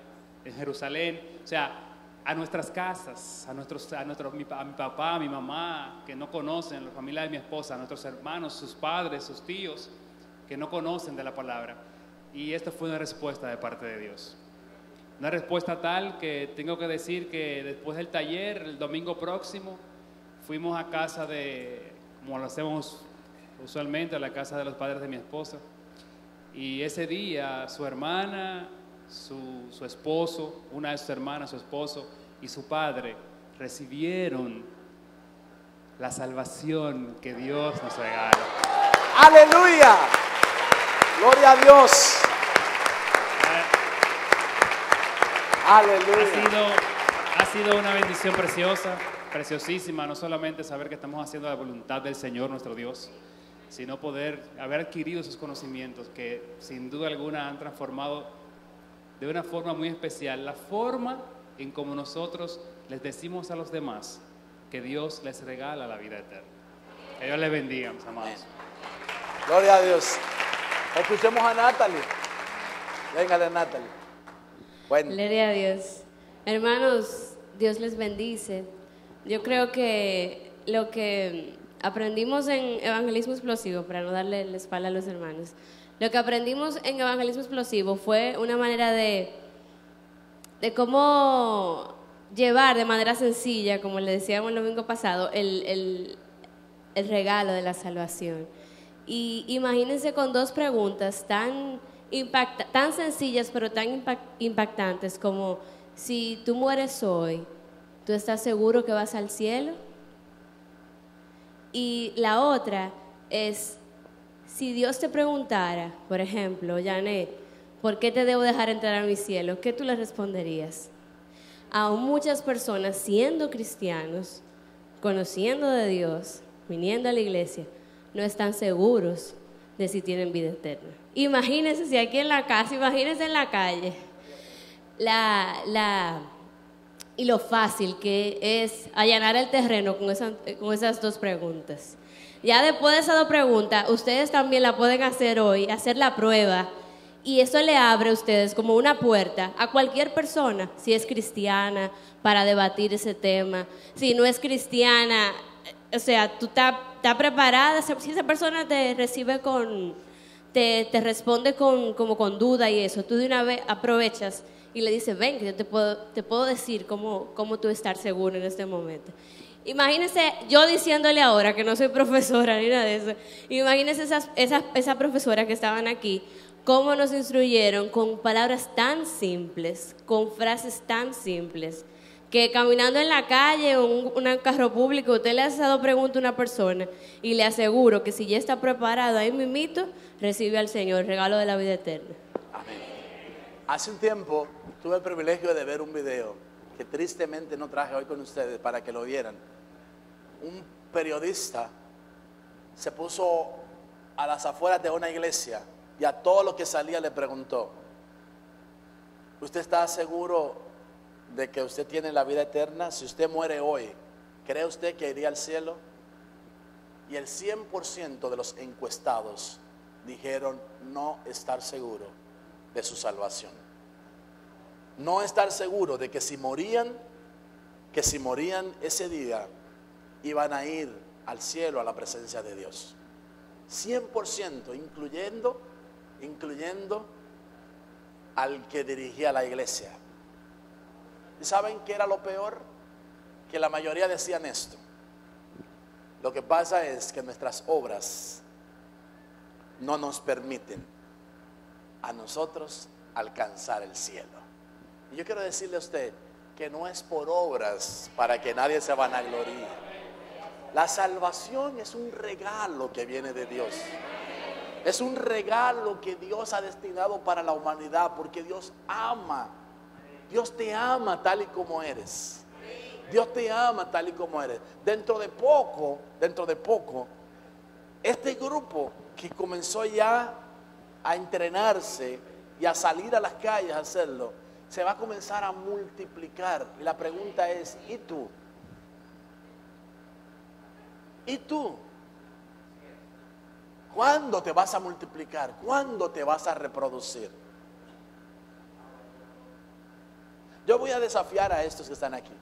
en Jerusalén, o sea, a nuestras casas, a mi papá, a mi mamá, que no conocen, la familia de mi esposa, a nuestros hermanos, sus padres, sus tíos, que no conocen de la palabra. Y esta fue una respuesta de parte de Dios. Una respuesta tal que tengo que decir que después del taller, el domingo próximo, fuimos a casa como lo hacemos usualmente, a la casa de los padres de mi esposa. Y ese día su hermana, su esposo, una de sus hermanas, su esposo y su padre recibieron la salvación que Dios nos regala. ¡Aleluya! ¡Gloria a Dios! ¡Aleluya! Ha sido una bendición preciosa, preciosísima, no solamente saber que estamos haciendo la voluntad del Señor nuestro Dios, sino poder haber adquirido esos conocimientos que sin duda alguna han transformado de una forma muy especial la forma en cómo nosotros les decimos a los demás que Dios les regala la vida eterna. Que Dios les bendiga, mis amados. Gloria a Dios. Escuchemos a Natalie. Véngale, Natalie. Bueno, Gloria a Dios. Hermanos, Dios les bendice. Yo creo que lo que aprendimos en Evangelismo Explosivo, para no darle la espalda a los hermanos, lo que aprendimos en Evangelismo Explosivo fue una manera de cómo llevar de manera sencilla, como le decíamos el domingo pasado, el regalo de la salvación. Y imagínense con dos preguntas tan sencillas pero tan impactantes como: si tú mueres hoy, ¿tú estás seguro que vas al cielo? Y la otra es: si Dios te preguntara, por ejemplo, Janet, ¿por qué te debo dejar entrar a mi cielo?, ¿qué tú le responderías? Aún muchas personas, siendo cristianos, conociendo de Dios, viniendo a la iglesia, no están seguros de si tienen vida eterna. Imagínense si aquí en la casa, imagínense en la calle, y lo fácil que es allanar el terreno con esas dos preguntas. Ya después de esas dos preguntas, ustedes también la pueden hacer hoy, hacer la prueba, y eso le abre a ustedes como una puerta a cualquier persona, si es cristiana, para debatir ese tema. Si no es cristiana, o sea, tú estás preparada. Si esa persona te recibe te responde como con duda y eso, tú de una vez aprovechas y le dices: ven, que yo te puedo decir cómo tú estar seguro en este momento. Imagínense yo diciéndole ahora, que no soy profesora ni nada de eso, imagínense esas profesoras que estaban aquí, cómo nos instruyeron con palabras tan simples, con frases tan simples, que caminando en la calle o en un carro público, usted le hace dos preguntas a una persona y le aseguro que si ya está preparado, ahí mismito recibe al Señor el regalo de la vida eterna. amén. Hace un tiempo tuve el privilegio de ver un video que tristemente no traje hoy con ustedes para que lo vieran. Un periodista se puso a las afueras de una iglesia y a todo lo que salía le preguntó: ¿usted está seguro de que usted tiene la vida eterna? Si usted muere hoy, ¿cree usted que iría al cielo? Y el 100% de los encuestados dijeron no estar seguro de su salvación. No estar seguro de que si morían ese día, iban a ir al cielo, a la presencia de Dios. 100%, incluyendo al que dirigía la iglesia. ¿Y saben qué era lo peor? Que la mayoría decían esto: lo que pasa es que nuestras obras no nos permiten a nosotros alcanzar el cielo. Y yo quiero decirle a usted que no es por obras para que nadie se vanaglorie. La salvación es un regalo que viene de Dios. Es un regalo que Dios ha destinado para la humanidad, porque Dios ama. Dios te ama tal y como eres. Dios te ama tal y como eres. Dentro de poco, este grupo que comenzó ya a entrenarse y a salir a las calles a hacerlo, se va a comenzar a multiplicar. Y la pregunta es: ¿y tú? ¿Y tú? ¿Cuándo te vas a multiplicar? ¿Cuándo te vas a reproducir? Yo voy a desafiar a estos que están aquí.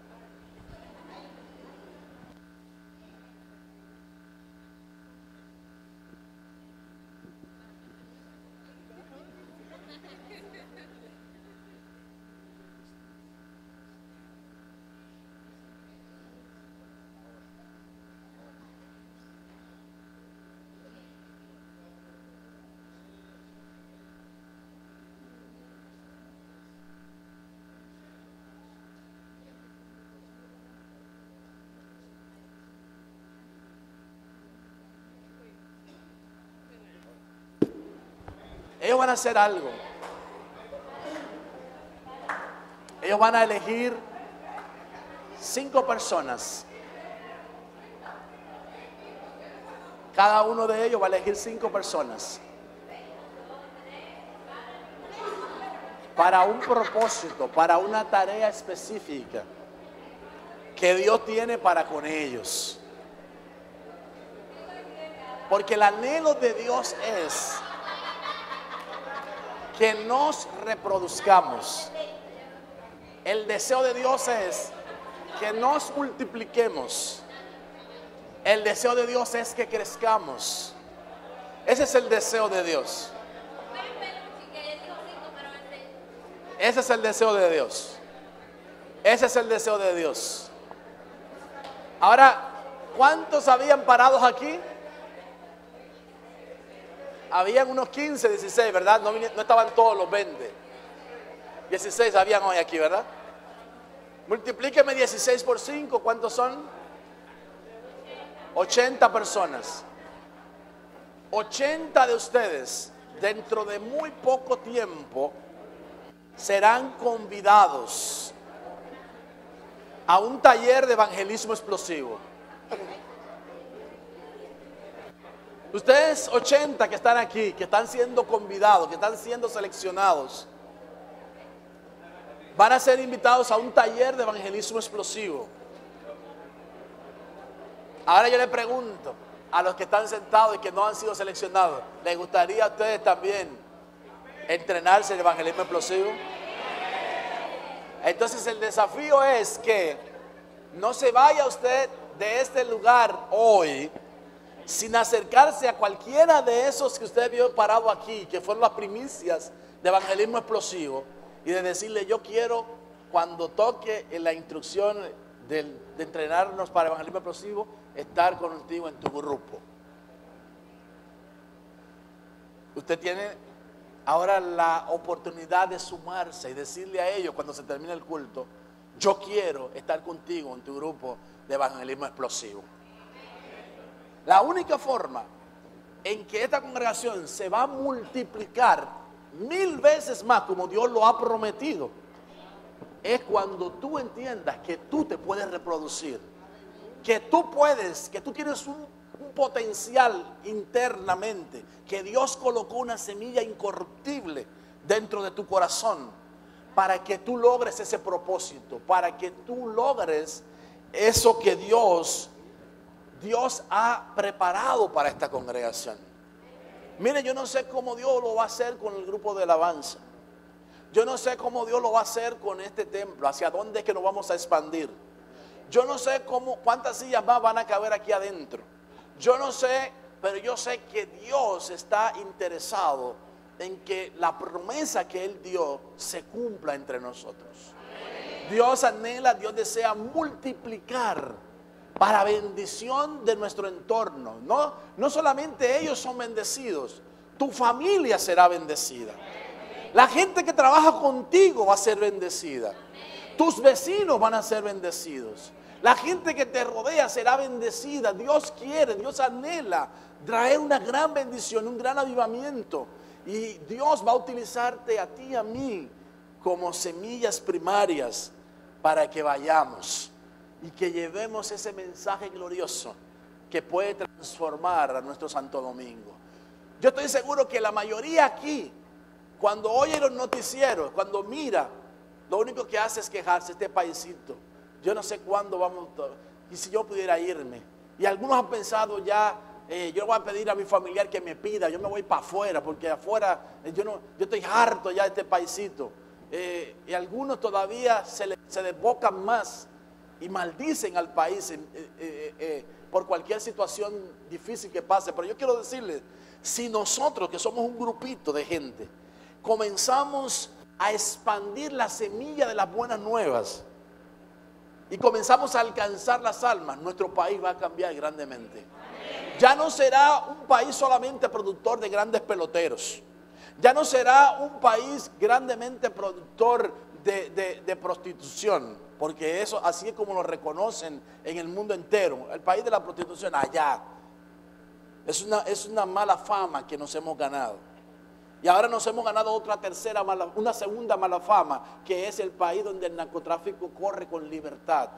Ellos van a hacer algo. Ellos van a elegir 5 personas. Cada uno de ellos va a elegir 5 personas para un propósito, para una tarea específica que Dios tiene para con ellos. Porque el anhelo de Dios es que nos reproduzcamos. El deseo de Dios es que nos multipliquemos. El deseo de Dios es que crezcamos. Ese es el deseo de Dios. Ese es el deseo de Dios. Ese es el deseo de Dios. Ahora, ¿cuántos habían parados aquí? Habían unos 15, 16, ¿verdad? No estaban todos los 20. 16 habían hoy aquí, ¿verdad? Multiplíqueme 16 por 5, ¿cuántos son? 80 personas. 80 de ustedes, dentro de muy poco tiempo, serán convidados a un taller de evangelismo explosivo. Ustedes 80 que están aquí, que están siendo convidados, que están siendo seleccionados, van a ser invitados a un taller de evangelismo explosivo. Ahora yo le pregunto a los que están sentados y que no han sido seleccionados, ¿les gustaría a ustedes también entrenarse en evangelismo explosivo? Entonces el desafío es que no se vaya usted de este lugar hoy sin acercarse a cualquiera de esos que usted vio parado aquí, que fueron las primicias de evangelismo explosivo, y de decirle: yo quiero, cuando toque en la instrucción de entrenarnos para evangelismo explosivo, estar contigo en tu grupo. Usted tiene ahora la oportunidad de sumarse y decirle a ellos cuando se termine el culto: yo quiero estar contigo en tu grupo de evangelismo explosivo. La única forma en que esta congregación se va a multiplicar 1000 veces más, como Dios lo ha prometido, es cuando tú entiendas que tú te puedes reproducir, que tú puedes, que tú tienes un potencial internamente, que Dios colocó una semilla incorruptible dentro de tu corazón para que tú logres ese propósito, para que tú logres eso que Dios ha preparado para esta congregación. Mire, yo no sé cómo Dios lo va a hacer con el grupo de alabanza. Yo no sé cómo Dios lo va a hacer con este templo, hacia dónde es que nos vamos a expandir. Yo no sé cuántas sillas más van a caber aquí adentro. Yo no sé, pero yo sé que Dios está interesado en que la promesa que Él dio se cumpla entre nosotros. Dios anhela, Dios desea multiplicar para bendición de nuestro entorno. No solamente ellos son bendecidos, tu familia será bendecida. La gente que trabaja contigo va a ser bendecida. Tus vecinos van a ser bendecidos. La gente que te rodea será bendecida. Dios quiere, Dios anhela traer una gran bendición, un gran avivamiento. Y Dios va a utilizarte a ti y a mí como semillas primarias para que vayamos y que llevemos ese mensaje glorioso que puede transformar a nuestro Santo Domingo. Yo estoy seguro que la mayoría aquí, cuando oye los noticieros, cuando mira, lo único que hace es quejarse: este paisito, yo no sé cuándo vamos, y si yo pudiera irme. Y algunos han pensado ya, yo voy a pedir a mi familiar que me pida, yo me voy para afuera, porque afuera yo estoy harto ya de este paisito. Y algunos todavía se desbocan más y maldicen al país por cualquier situación difícil que pase. Pero yo quiero decirles, si nosotros, que somos un grupito de gente, comenzamos a expandir la semilla de las buenas nuevas y comenzamos a alcanzar las almas, nuestro país va a cambiar grandemente. Ya no será un país solamente productor de grandes peloteros. Ya no será un país grandemente productor de prostitución, porque eso así es como lo reconocen en el mundo entero. El país de la prostitución allá es una mala fama que nos hemos ganado. Y ahora nos hemos ganado una segunda mala fama, que es el país donde el narcotráfico corre con libertad.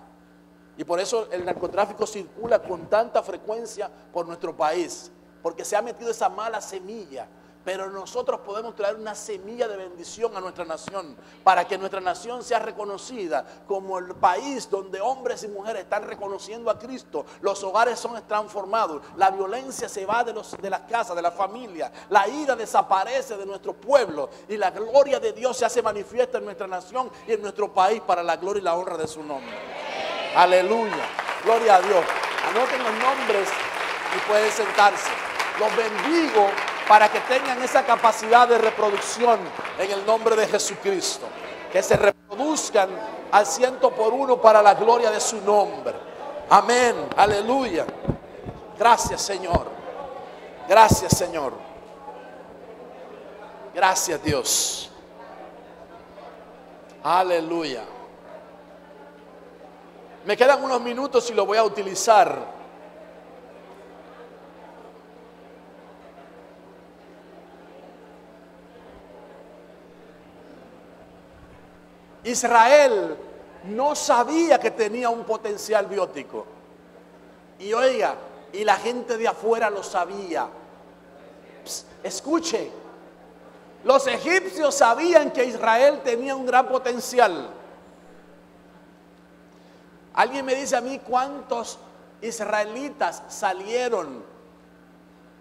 Y por eso el narcotráfico circula con tanta frecuencia por nuestro país, porque se ha metido esa mala semilla Pero nosotros podemos traer una semilla de bendición a nuestra nación, para que nuestra nación sea reconocida como el país donde hombres y mujeres están reconociendo a Cristo. Los hogares son transformados, la violencia se va de las casas, de la familia, la ira desaparece de nuestro pueblo y la gloria de Dios se hace manifiesta en nuestra nación y en nuestro país para la gloria y la honra de su nombre. Aleluya, gloria a Dios. Anoten los nombres y pueden sentarse. Los bendigo para que tengan esa capacidad de reproducción en el nombre de Jesucristo. Que se reproduzcan al 100% para la gloria de su nombre. Amén, aleluya. Gracias, Señor. Gracias, Señor. Gracias, Dios. Aleluya. Me quedan unos minutos y lo voy a utilizar. Israel no sabía que tenía un potencial biótico. Y oiga, y la gente de afuera lo sabía. Escuche, los egipcios sabían que Israel tenía un gran potencial. Alguien me dice a mí cuántos israelitas salieron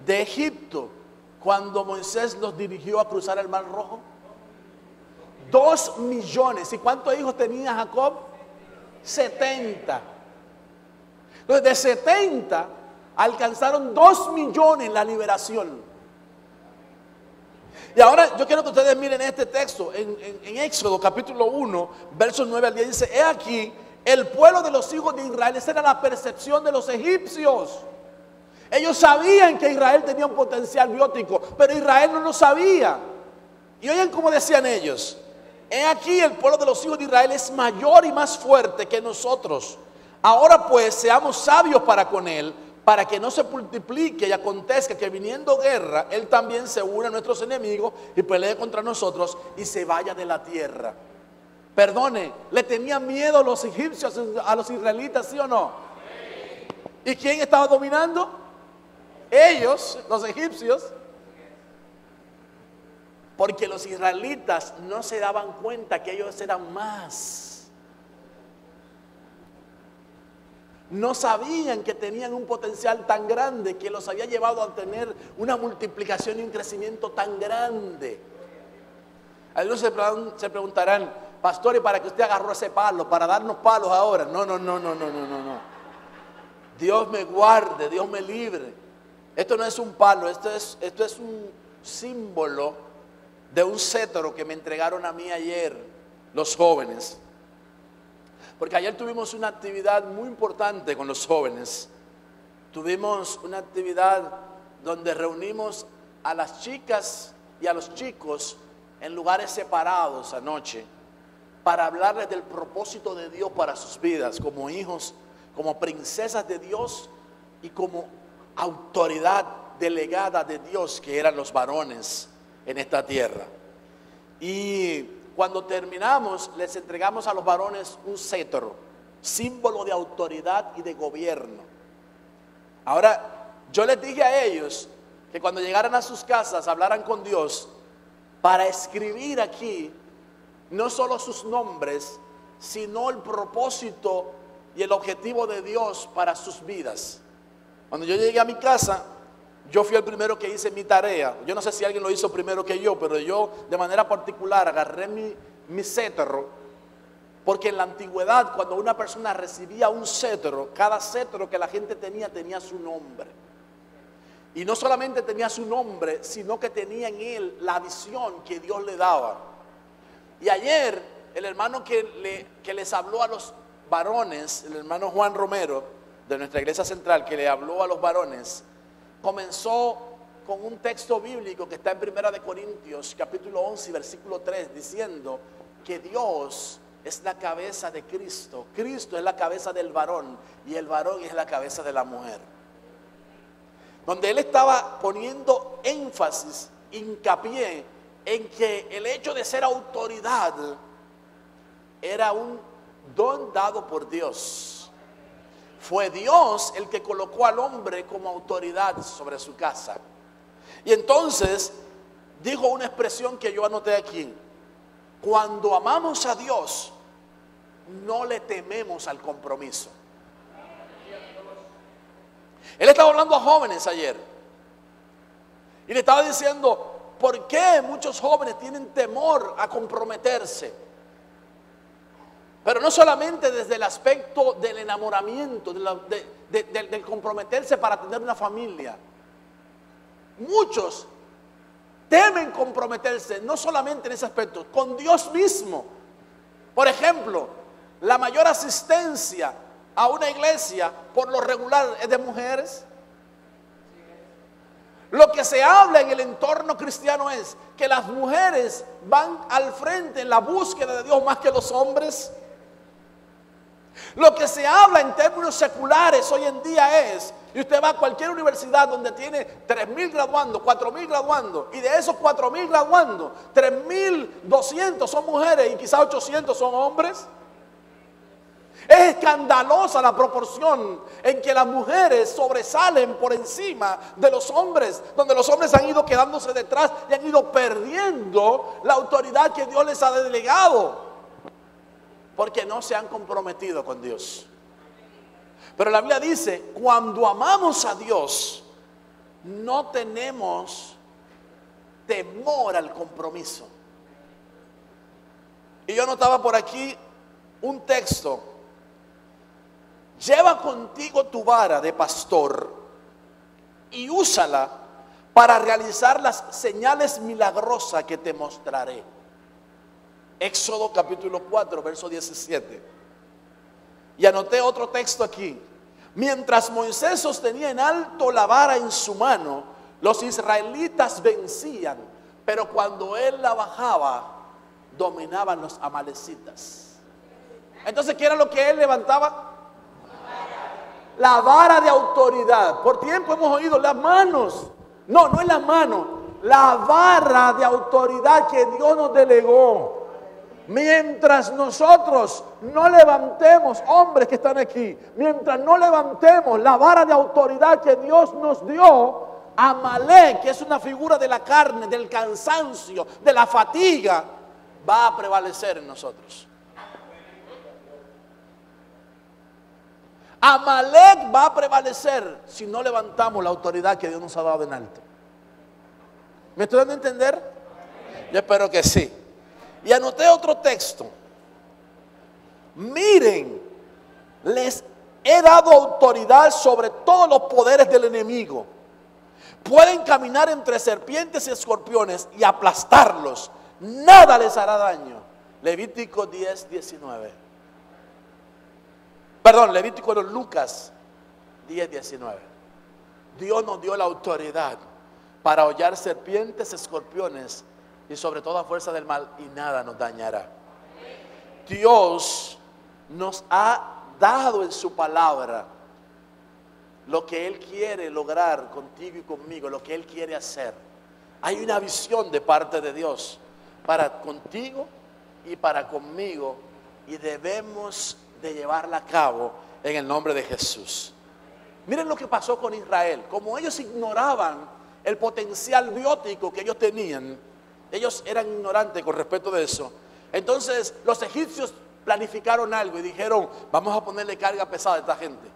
de Egipto cuando Moisés los dirigió a cruzar el Mar Rojo. 2 millones. ¿Y cuántos hijos tenía Jacob? 70. Entonces de 70 alcanzaron 2 millones en la liberación. Y ahora yo quiero que ustedes miren este texto en Éxodo capítulo 1 versos 9 al 10. Dice: he aquí el pueblo de los hijos de Israel. Esa era la percepción de los egipcios. Ellos sabían que Israel tenía un potencial biótico, pero Israel no lo sabía. Y oigan cómo decían ellos: he aquí el pueblo de los hijos de Israel es mayor y más fuerte que nosotros. Ahora pues seamos sabios para con él, para que no se multiplique y acontezca que viniendo guerra, él también se une a nuestros enemigos y pelee contra nosotros y se vaya de la tierra. Perdone, ¿le tenían miedo los egipcios a los israelitas, sí o no? ¿Y quién estaba dominando? Ellos, los egipcios. Porque los israelitas no se daban cuenta que ellos eran más. No sabían que tenían un potencial tan grande que los había llevado a tener una multiplicación y un crecimiento tan grande. Algunos se preguntarán: pastor, ¿y para qué usted agarró ese palo? ¿Para darnos palos ahora? No. Dios me guarde, Dios me libre. Esto no es un palo, esto es un símbolo de un cetro que me entregaron a mí ayer los jóvenes. Porque ayer tuvimos una actividad muy importante con los jóvenes. Tuvimos una actividad donde reunimos a las chicas y a los chicos en lugares separados anoche para hablarles del propósito de Dios para sus vidas, como hijos, como princesas de Dios y como autoridad delegada de Dios que eran los varones en esta tierra. Y cuando terminamos, les entregamos a los varones un cetro, símbolo de autoridad y de gobierno. Ahora, yo les dije a ellos que cuando llegaran a sus casas hablaran con Dios para escribir aquí no solo sus nombres, sino el propósito y el objetivo de Dios para sus vidas. Cuando yo llegué a mi casa, yo fui el primero que hice mi tarea. Yo no sé si alguien lo hizo primero que yo, pero yo de manera particular agarré mi cetro, porque en la antigüedad cuando una persona recibía un cetro, cada cetro que la gente tenía su nombre. Y no solamente tenía su nombre, sino que tenía en él la visión que Dios le daba. Y ayer el hermano que les habló a los varones, el hermano Juan Romero de nuestra iglesia central, que le habló a los varones, comenzó con un texto bíblico que está en 1 Corintios capítulo 11 versículo 3, diciendo que Dios es la cabeza de Cristo, Cristo es la cabeza del varón y el varón es la cabeza de la mujer. Donde él estaba poniendo énfasis, hincapié en que el hecho de ser autoridad era un don dado por Dios. Fue Dios el que colocó al hombre como autoridad sobre su casa. Y entonces dijo una expresión que yo anoté aquí. Cuando amamos a Dios, no le tememos al compromiso. Él estaba hablando a jóvenes ayer y le estaba diciendo, ¿por qué muchos jóvenes tienen temor a comprometerse? Pero no solamente desde el aspecto del enamoramiento, del comprometerse para tener una familia. Muchos temen comprometerse, no solamente en ese aspecto, con Dios mismo. Por ejemplo, la mayor asistencia a una iglesia, por lo regular, es de mujeres. Lo que se habla en el entorno cristiano es que las mujeres van al frente en la búsqueda de Dios más que los hombres. Lo que se habla en términos seculares hoy en día es, y usted va a cualquier universidad donde tiene 3,000 graduandos, 4,000 graduandos, y de esos 4,000 graduandos, 3,200 son mujeres y quizás 800 son hombres. Es escandalosa la proporción en que las mujeres sobresalen por encima de los hombres, donde los hombres han ido quedándose detrás y han ido perdiendo la autoridad que Dios les ha delegado, porque no se han comprometido con Dios. Pero la Biblia dice, cuando amamos a Dios, no tenemos temor al compromiso. Y yo notaba por aquí un texto. Lleva contigo tu vara de pastor y úsala para realizar las señales milagrosas que te mostraré. Éxodo capítulo 4, verso 17. Y anoté otro texto aquí. Mientras Moisés sostenía en alto la vara en su mano, los israelitas vencían, pero cuando él la bajaba, dominaban los amalecitas. Entonces, ¿qué era lo que él levantaba? La vara de autoridad. Por tiempo hemos oído las manos. No, no es la mano, la vara de autoridad que Dios nos delegó. Mientras nosotros no levantemos, hombres que están aquí, mientras no levantemos la vara de autoridad que Dios nos dio, Amalek, que es una figura de la carne, del cansancio, de la fatiga, va a prevalecer en nosotros. Amalek va a prevalecer si no levantamos la autoridad que Dios nos ha dado en alto. ¿Me estoy dando a entender? Yo espero que sí. Y anoté otro texto. Miren, les he dado autoridad sobre todos los poderes del enemigo. Pueden caminar entre serpientes y escorpiones y aplastarlos. Nada les hará daño. Levítico 10, 19. Perdón, Levítico, Lucas 10, 19. Dios nos dio la autoridad para hollar serpientes, escorpiones y sobre toda fuerza del mal, y nada nos dañará. Dios nos ha dado en su palabra lo que Él quiere lograr contigo y conmigo, lo que Él quiere hacer. Hay una visión de parte de Dios para contigo y para conmigo, y debemos de llevarla a cabo en el nombre de Jesús. Miren lo que pasó con Israel. Como ellos ignoraban el potencial biótico que ellos tenían, ellos eran ignorantes con respecto de eso. Entonces los egipcios planificaron algo y dijeron, vamos a ponerle carga pesada a esta gente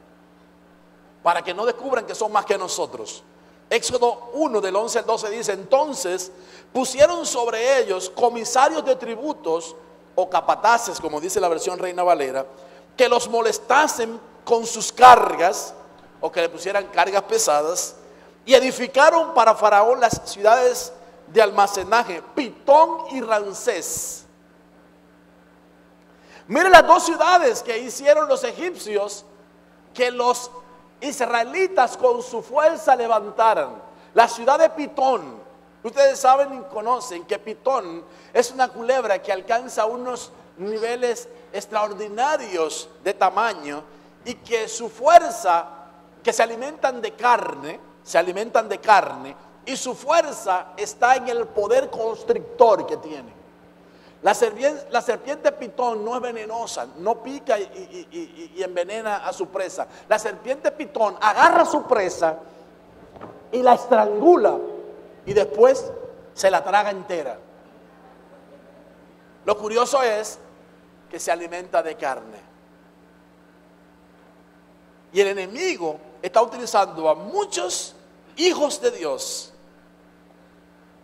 para que no descubran que son más que nosotros. Éxodo 1 del 11 al 12 dice, entonces pusieron sobre ellos comisarios de tributos o capataces, como dice la versión Reina Valera, que los molestasen con sus cargas o que le pusieran cargas pesadas, y edificaron para Faraón las ciudades de almacenaje, Pitón y Ramsés. Miren las dos ciudades que hicieron los egipcios que los israelitas con su fuerza levantaran. La ciudad de Pitón, ustedes saben y conocen que Pitón es una culebra que alcanza unos niveles extraordinarios de tamaño, y que su fuerza, que se alimentan de carne, y su fuerza está en el poder constrictor que tiene. La serpiente pitón no es venenosa, no pica y envenena a su presa. La serpiente pitón agarra a su presa y la estrangula, y después se la traga entera. Lo curioso es que se alimenta de carne. Y el enemigo está utilizando a muchos hijos de Dios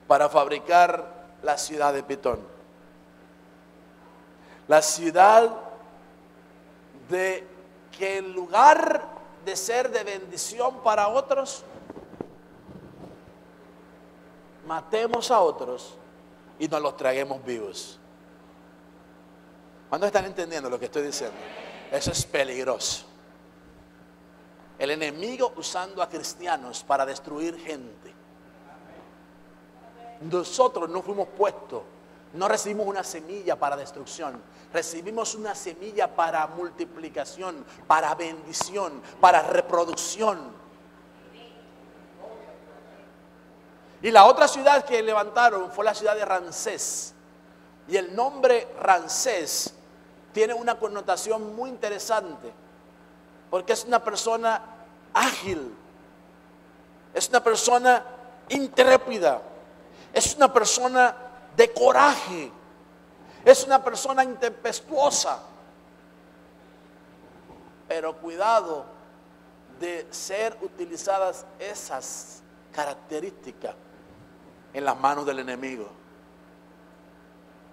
para fabricar la ciudad de Pitón. La ciudad de que en lugar de ser de bendición para otros, matemos a otros y nos los traguemos vivos. ¿Cuántos están entendiendo lo que estoy diciendo? Eso es peligroso. El enemigo usando a cristianos para destruir gente. Nosotros no fuimos puestos, no recibimos una semilla para destrucción, recibimos una semilla para multiplicación, para bendición, para reproducción. Y la otra ciudad que levantaron fue la ciudad de Ramsés. Y el nombre Ramsés tiene una connotación muy interesante, porque es una persona ágil, es una persona intrépida, es una persona de coraje, es una persona intempestuosa. Pero cuidado de ser utilizadas esas características en las manos del enemigo.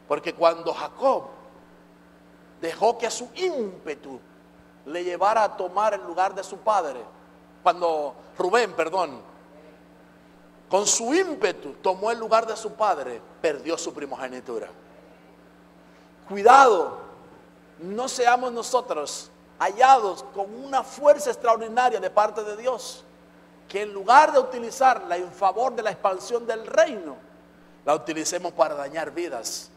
Porque cuando Jacob dejó que su ímpetu le llevara a tomar el lugar de su padre, cuando Rubén, con su ímpetu tomó el lugar de su padre, perdió su primogenitura. Cuidado, no seamos nosotros hallados con una fuerza extraordinaria de parte de Dios, que en lugar de utilizarla en favor de la expansión del reino, la utilicemos para dañar vidas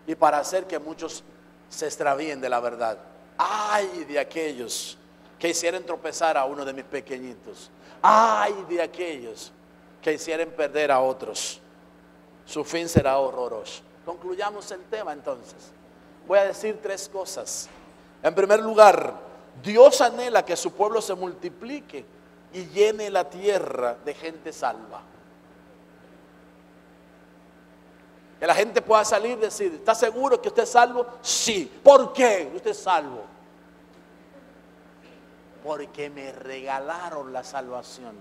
y para hacer que muchos se extravíen de la verdad. Ay de aquellos que hicieran tropezar a uno de mis pequeñitos. Ay de aquellos que hicieran perder a otros. Su fin será horroroso. Concluyamos el tema entonces. Voy a decir 3 cosas. En primer lugar, Dios anhela que su pueblo se multiplique y llene la tierra de gente salva. Que la gente pueda salir y decir: ¿está seguro que usted es salvo? Sí. ¿Por qué usted es salvo? Porque me regalaron la salvación.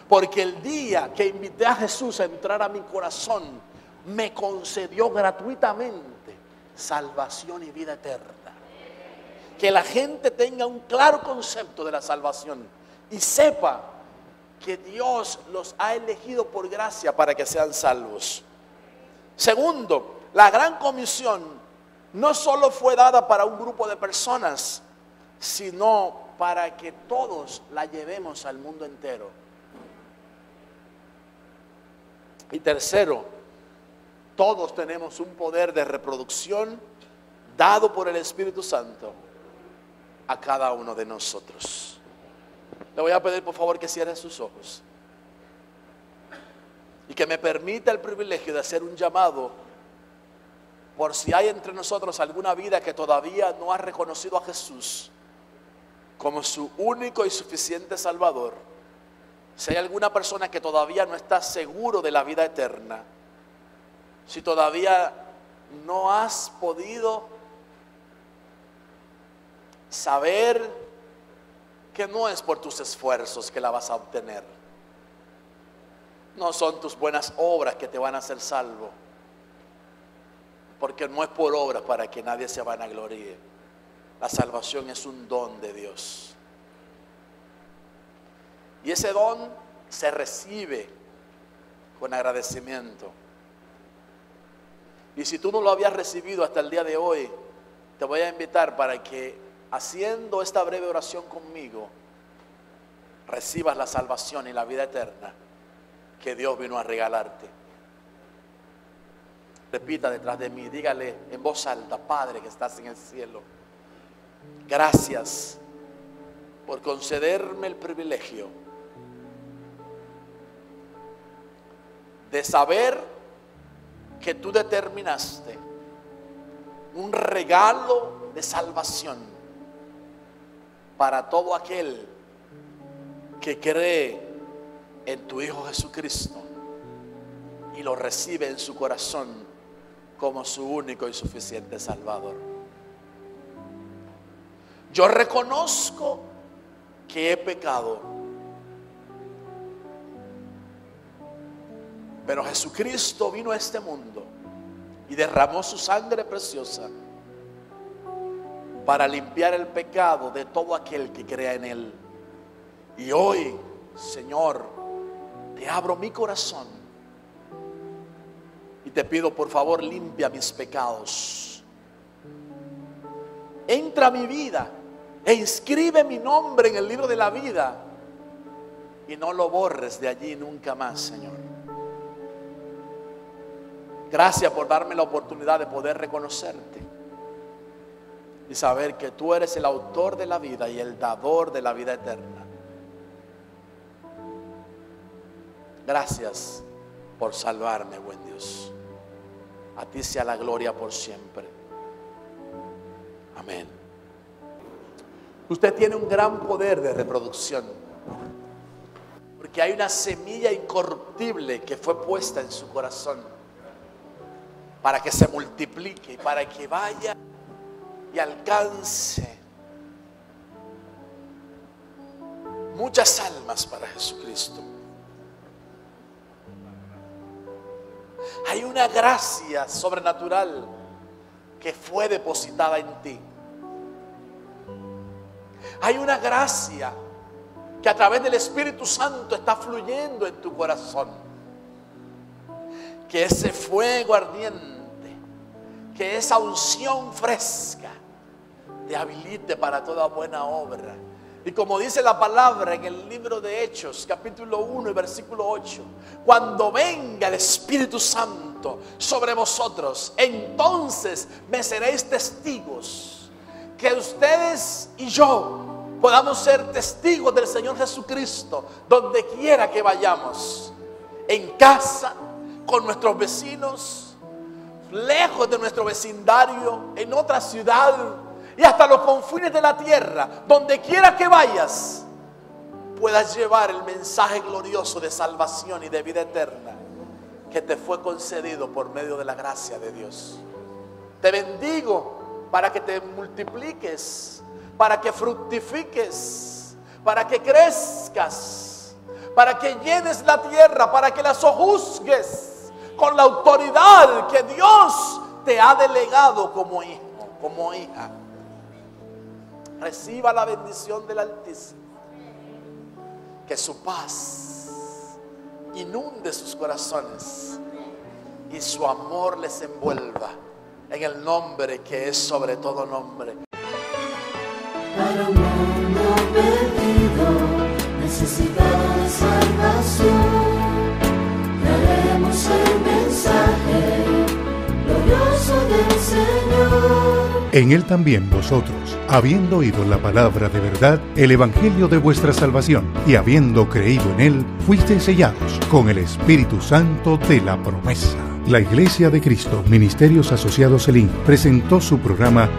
Porque el día que invité a Jesús a entrar a mi corazón, me concedió gratuitamente salvación y vida eterna. Que la gente tenga un claro concepto de la salvación y sepa que Dios los ha elegido por gracia para que sean salvos. Segundo, la gran comisión no solo fue dada para un grupo de personas, sino para que todos la llevemos al mundo entero. Y tercero, todos tenemos un poder de reproducción dado por el Espíritu Santo a cada uno de nosotros. Le voy a pedir por favor que cierre sus ojos y que me permita el privilegio de hacer un llamado por si hay entre nosotros alguna vida que todavía no ha reconocido a Jesús como su único y suficiente Salvador. Si hay alguna persona que todavía no está seguro de la vida eterna, si todavía no has podido saber que no es por tus esfuerzos que la vas a obtener, no son tus buenas obras que te van a hacer salvo, porque no es por obras para que nadie se vanagloríe. La salvación es un don de Dios. Y ese don se recibe con agradecimiento. Y si tú no lo habías recibido hasta el día de hoy, te voy a invitar para que, haciendo esta breve oración conmigo, recibas la salvación y la vida eterna que Dios vino a regalarte. Repita detrás de mí, dígale en voz alta: Padre que estás en el cielo, gracias por concederme el privilegio de saber que tú determinaste un regalo de salvación para todo aquel que cree en tu Hijo Jesucristo y lo recibe en su corazón como su único y suficiente Salvador. Yo reconozco que he pecado, pero Jesucristo vino a este mundo y derramó su sangre preciosa para limpiar el pecado de todo aquel que crea en Él. Y hoy, Señor, te abro mi corazón y te pido, por favor, limpia mis pecados. Entra a mi vida e inscribe mi nombre en el libro de la vida y no lo borres de allí nunca más, Señor. Gracias por darme la oportunidad de poder reconocerte y saber que tú eres el autor de la vida y el dador de la vida eterna. Gracias por salvarme, buen Dios. A ti sea la gloria por siempre. Amén. Usted tiene un gran poder de reproducción, porque hay una semilla incorruptible que fue puesta en su corazón para que se multiplique y para que vaya y alcance muchas almas para Jesucristo. Hay una gracia sobrenatural que fue depositada en ti. Hay una gracia que a través del Espíritu Santo está fluyendo en tu corazón. Que ese fuego ardiente, que esa unción fresca te habilite para toda buena obra. Y como dice la palabra en el libro de Hechos, capítulo 1 y versículo 8, cuando venga el Espíritu Santo sobre vosotros, entonces me seréis testigos. Que ustedes y yo podamos ser testigos del Señor Jesucristo donde quiera que vayamos, en casa, con nuestros vecinos, lejos de nuestro vecindario, en otra ciudad y hasta los confines de la tierra. Donde quiera que vayas, puedas llevar el mensaje glorioso de salvación y de vida eterna que te fue concedido por medio de la gracia de Dios. Te bendigo para que te multipliques, para que fructifiques, para que crezcas, para que llenes la tierra, para que la sojuzgues con la autoridad que Dios te ha delegado como hijo, como hija. Reciba la bendición del Altísimo. Que su paz inunde sus corazones y su amor les envuelva en el nombre que es sobre todo nombre. Para un mundo perdido, necesitado de salvación, traeremos el mensaje glorioso del Señor. En Él también vosotros, habiendo oído la palabra de verdad, el evangelio de vuestra salvación, y habiendo creído en Él, fuisteis sellados con el Espíritu Santo de la promesa. La Iglesia de Cristo, Ministerios Asociados Elim, presentó su programa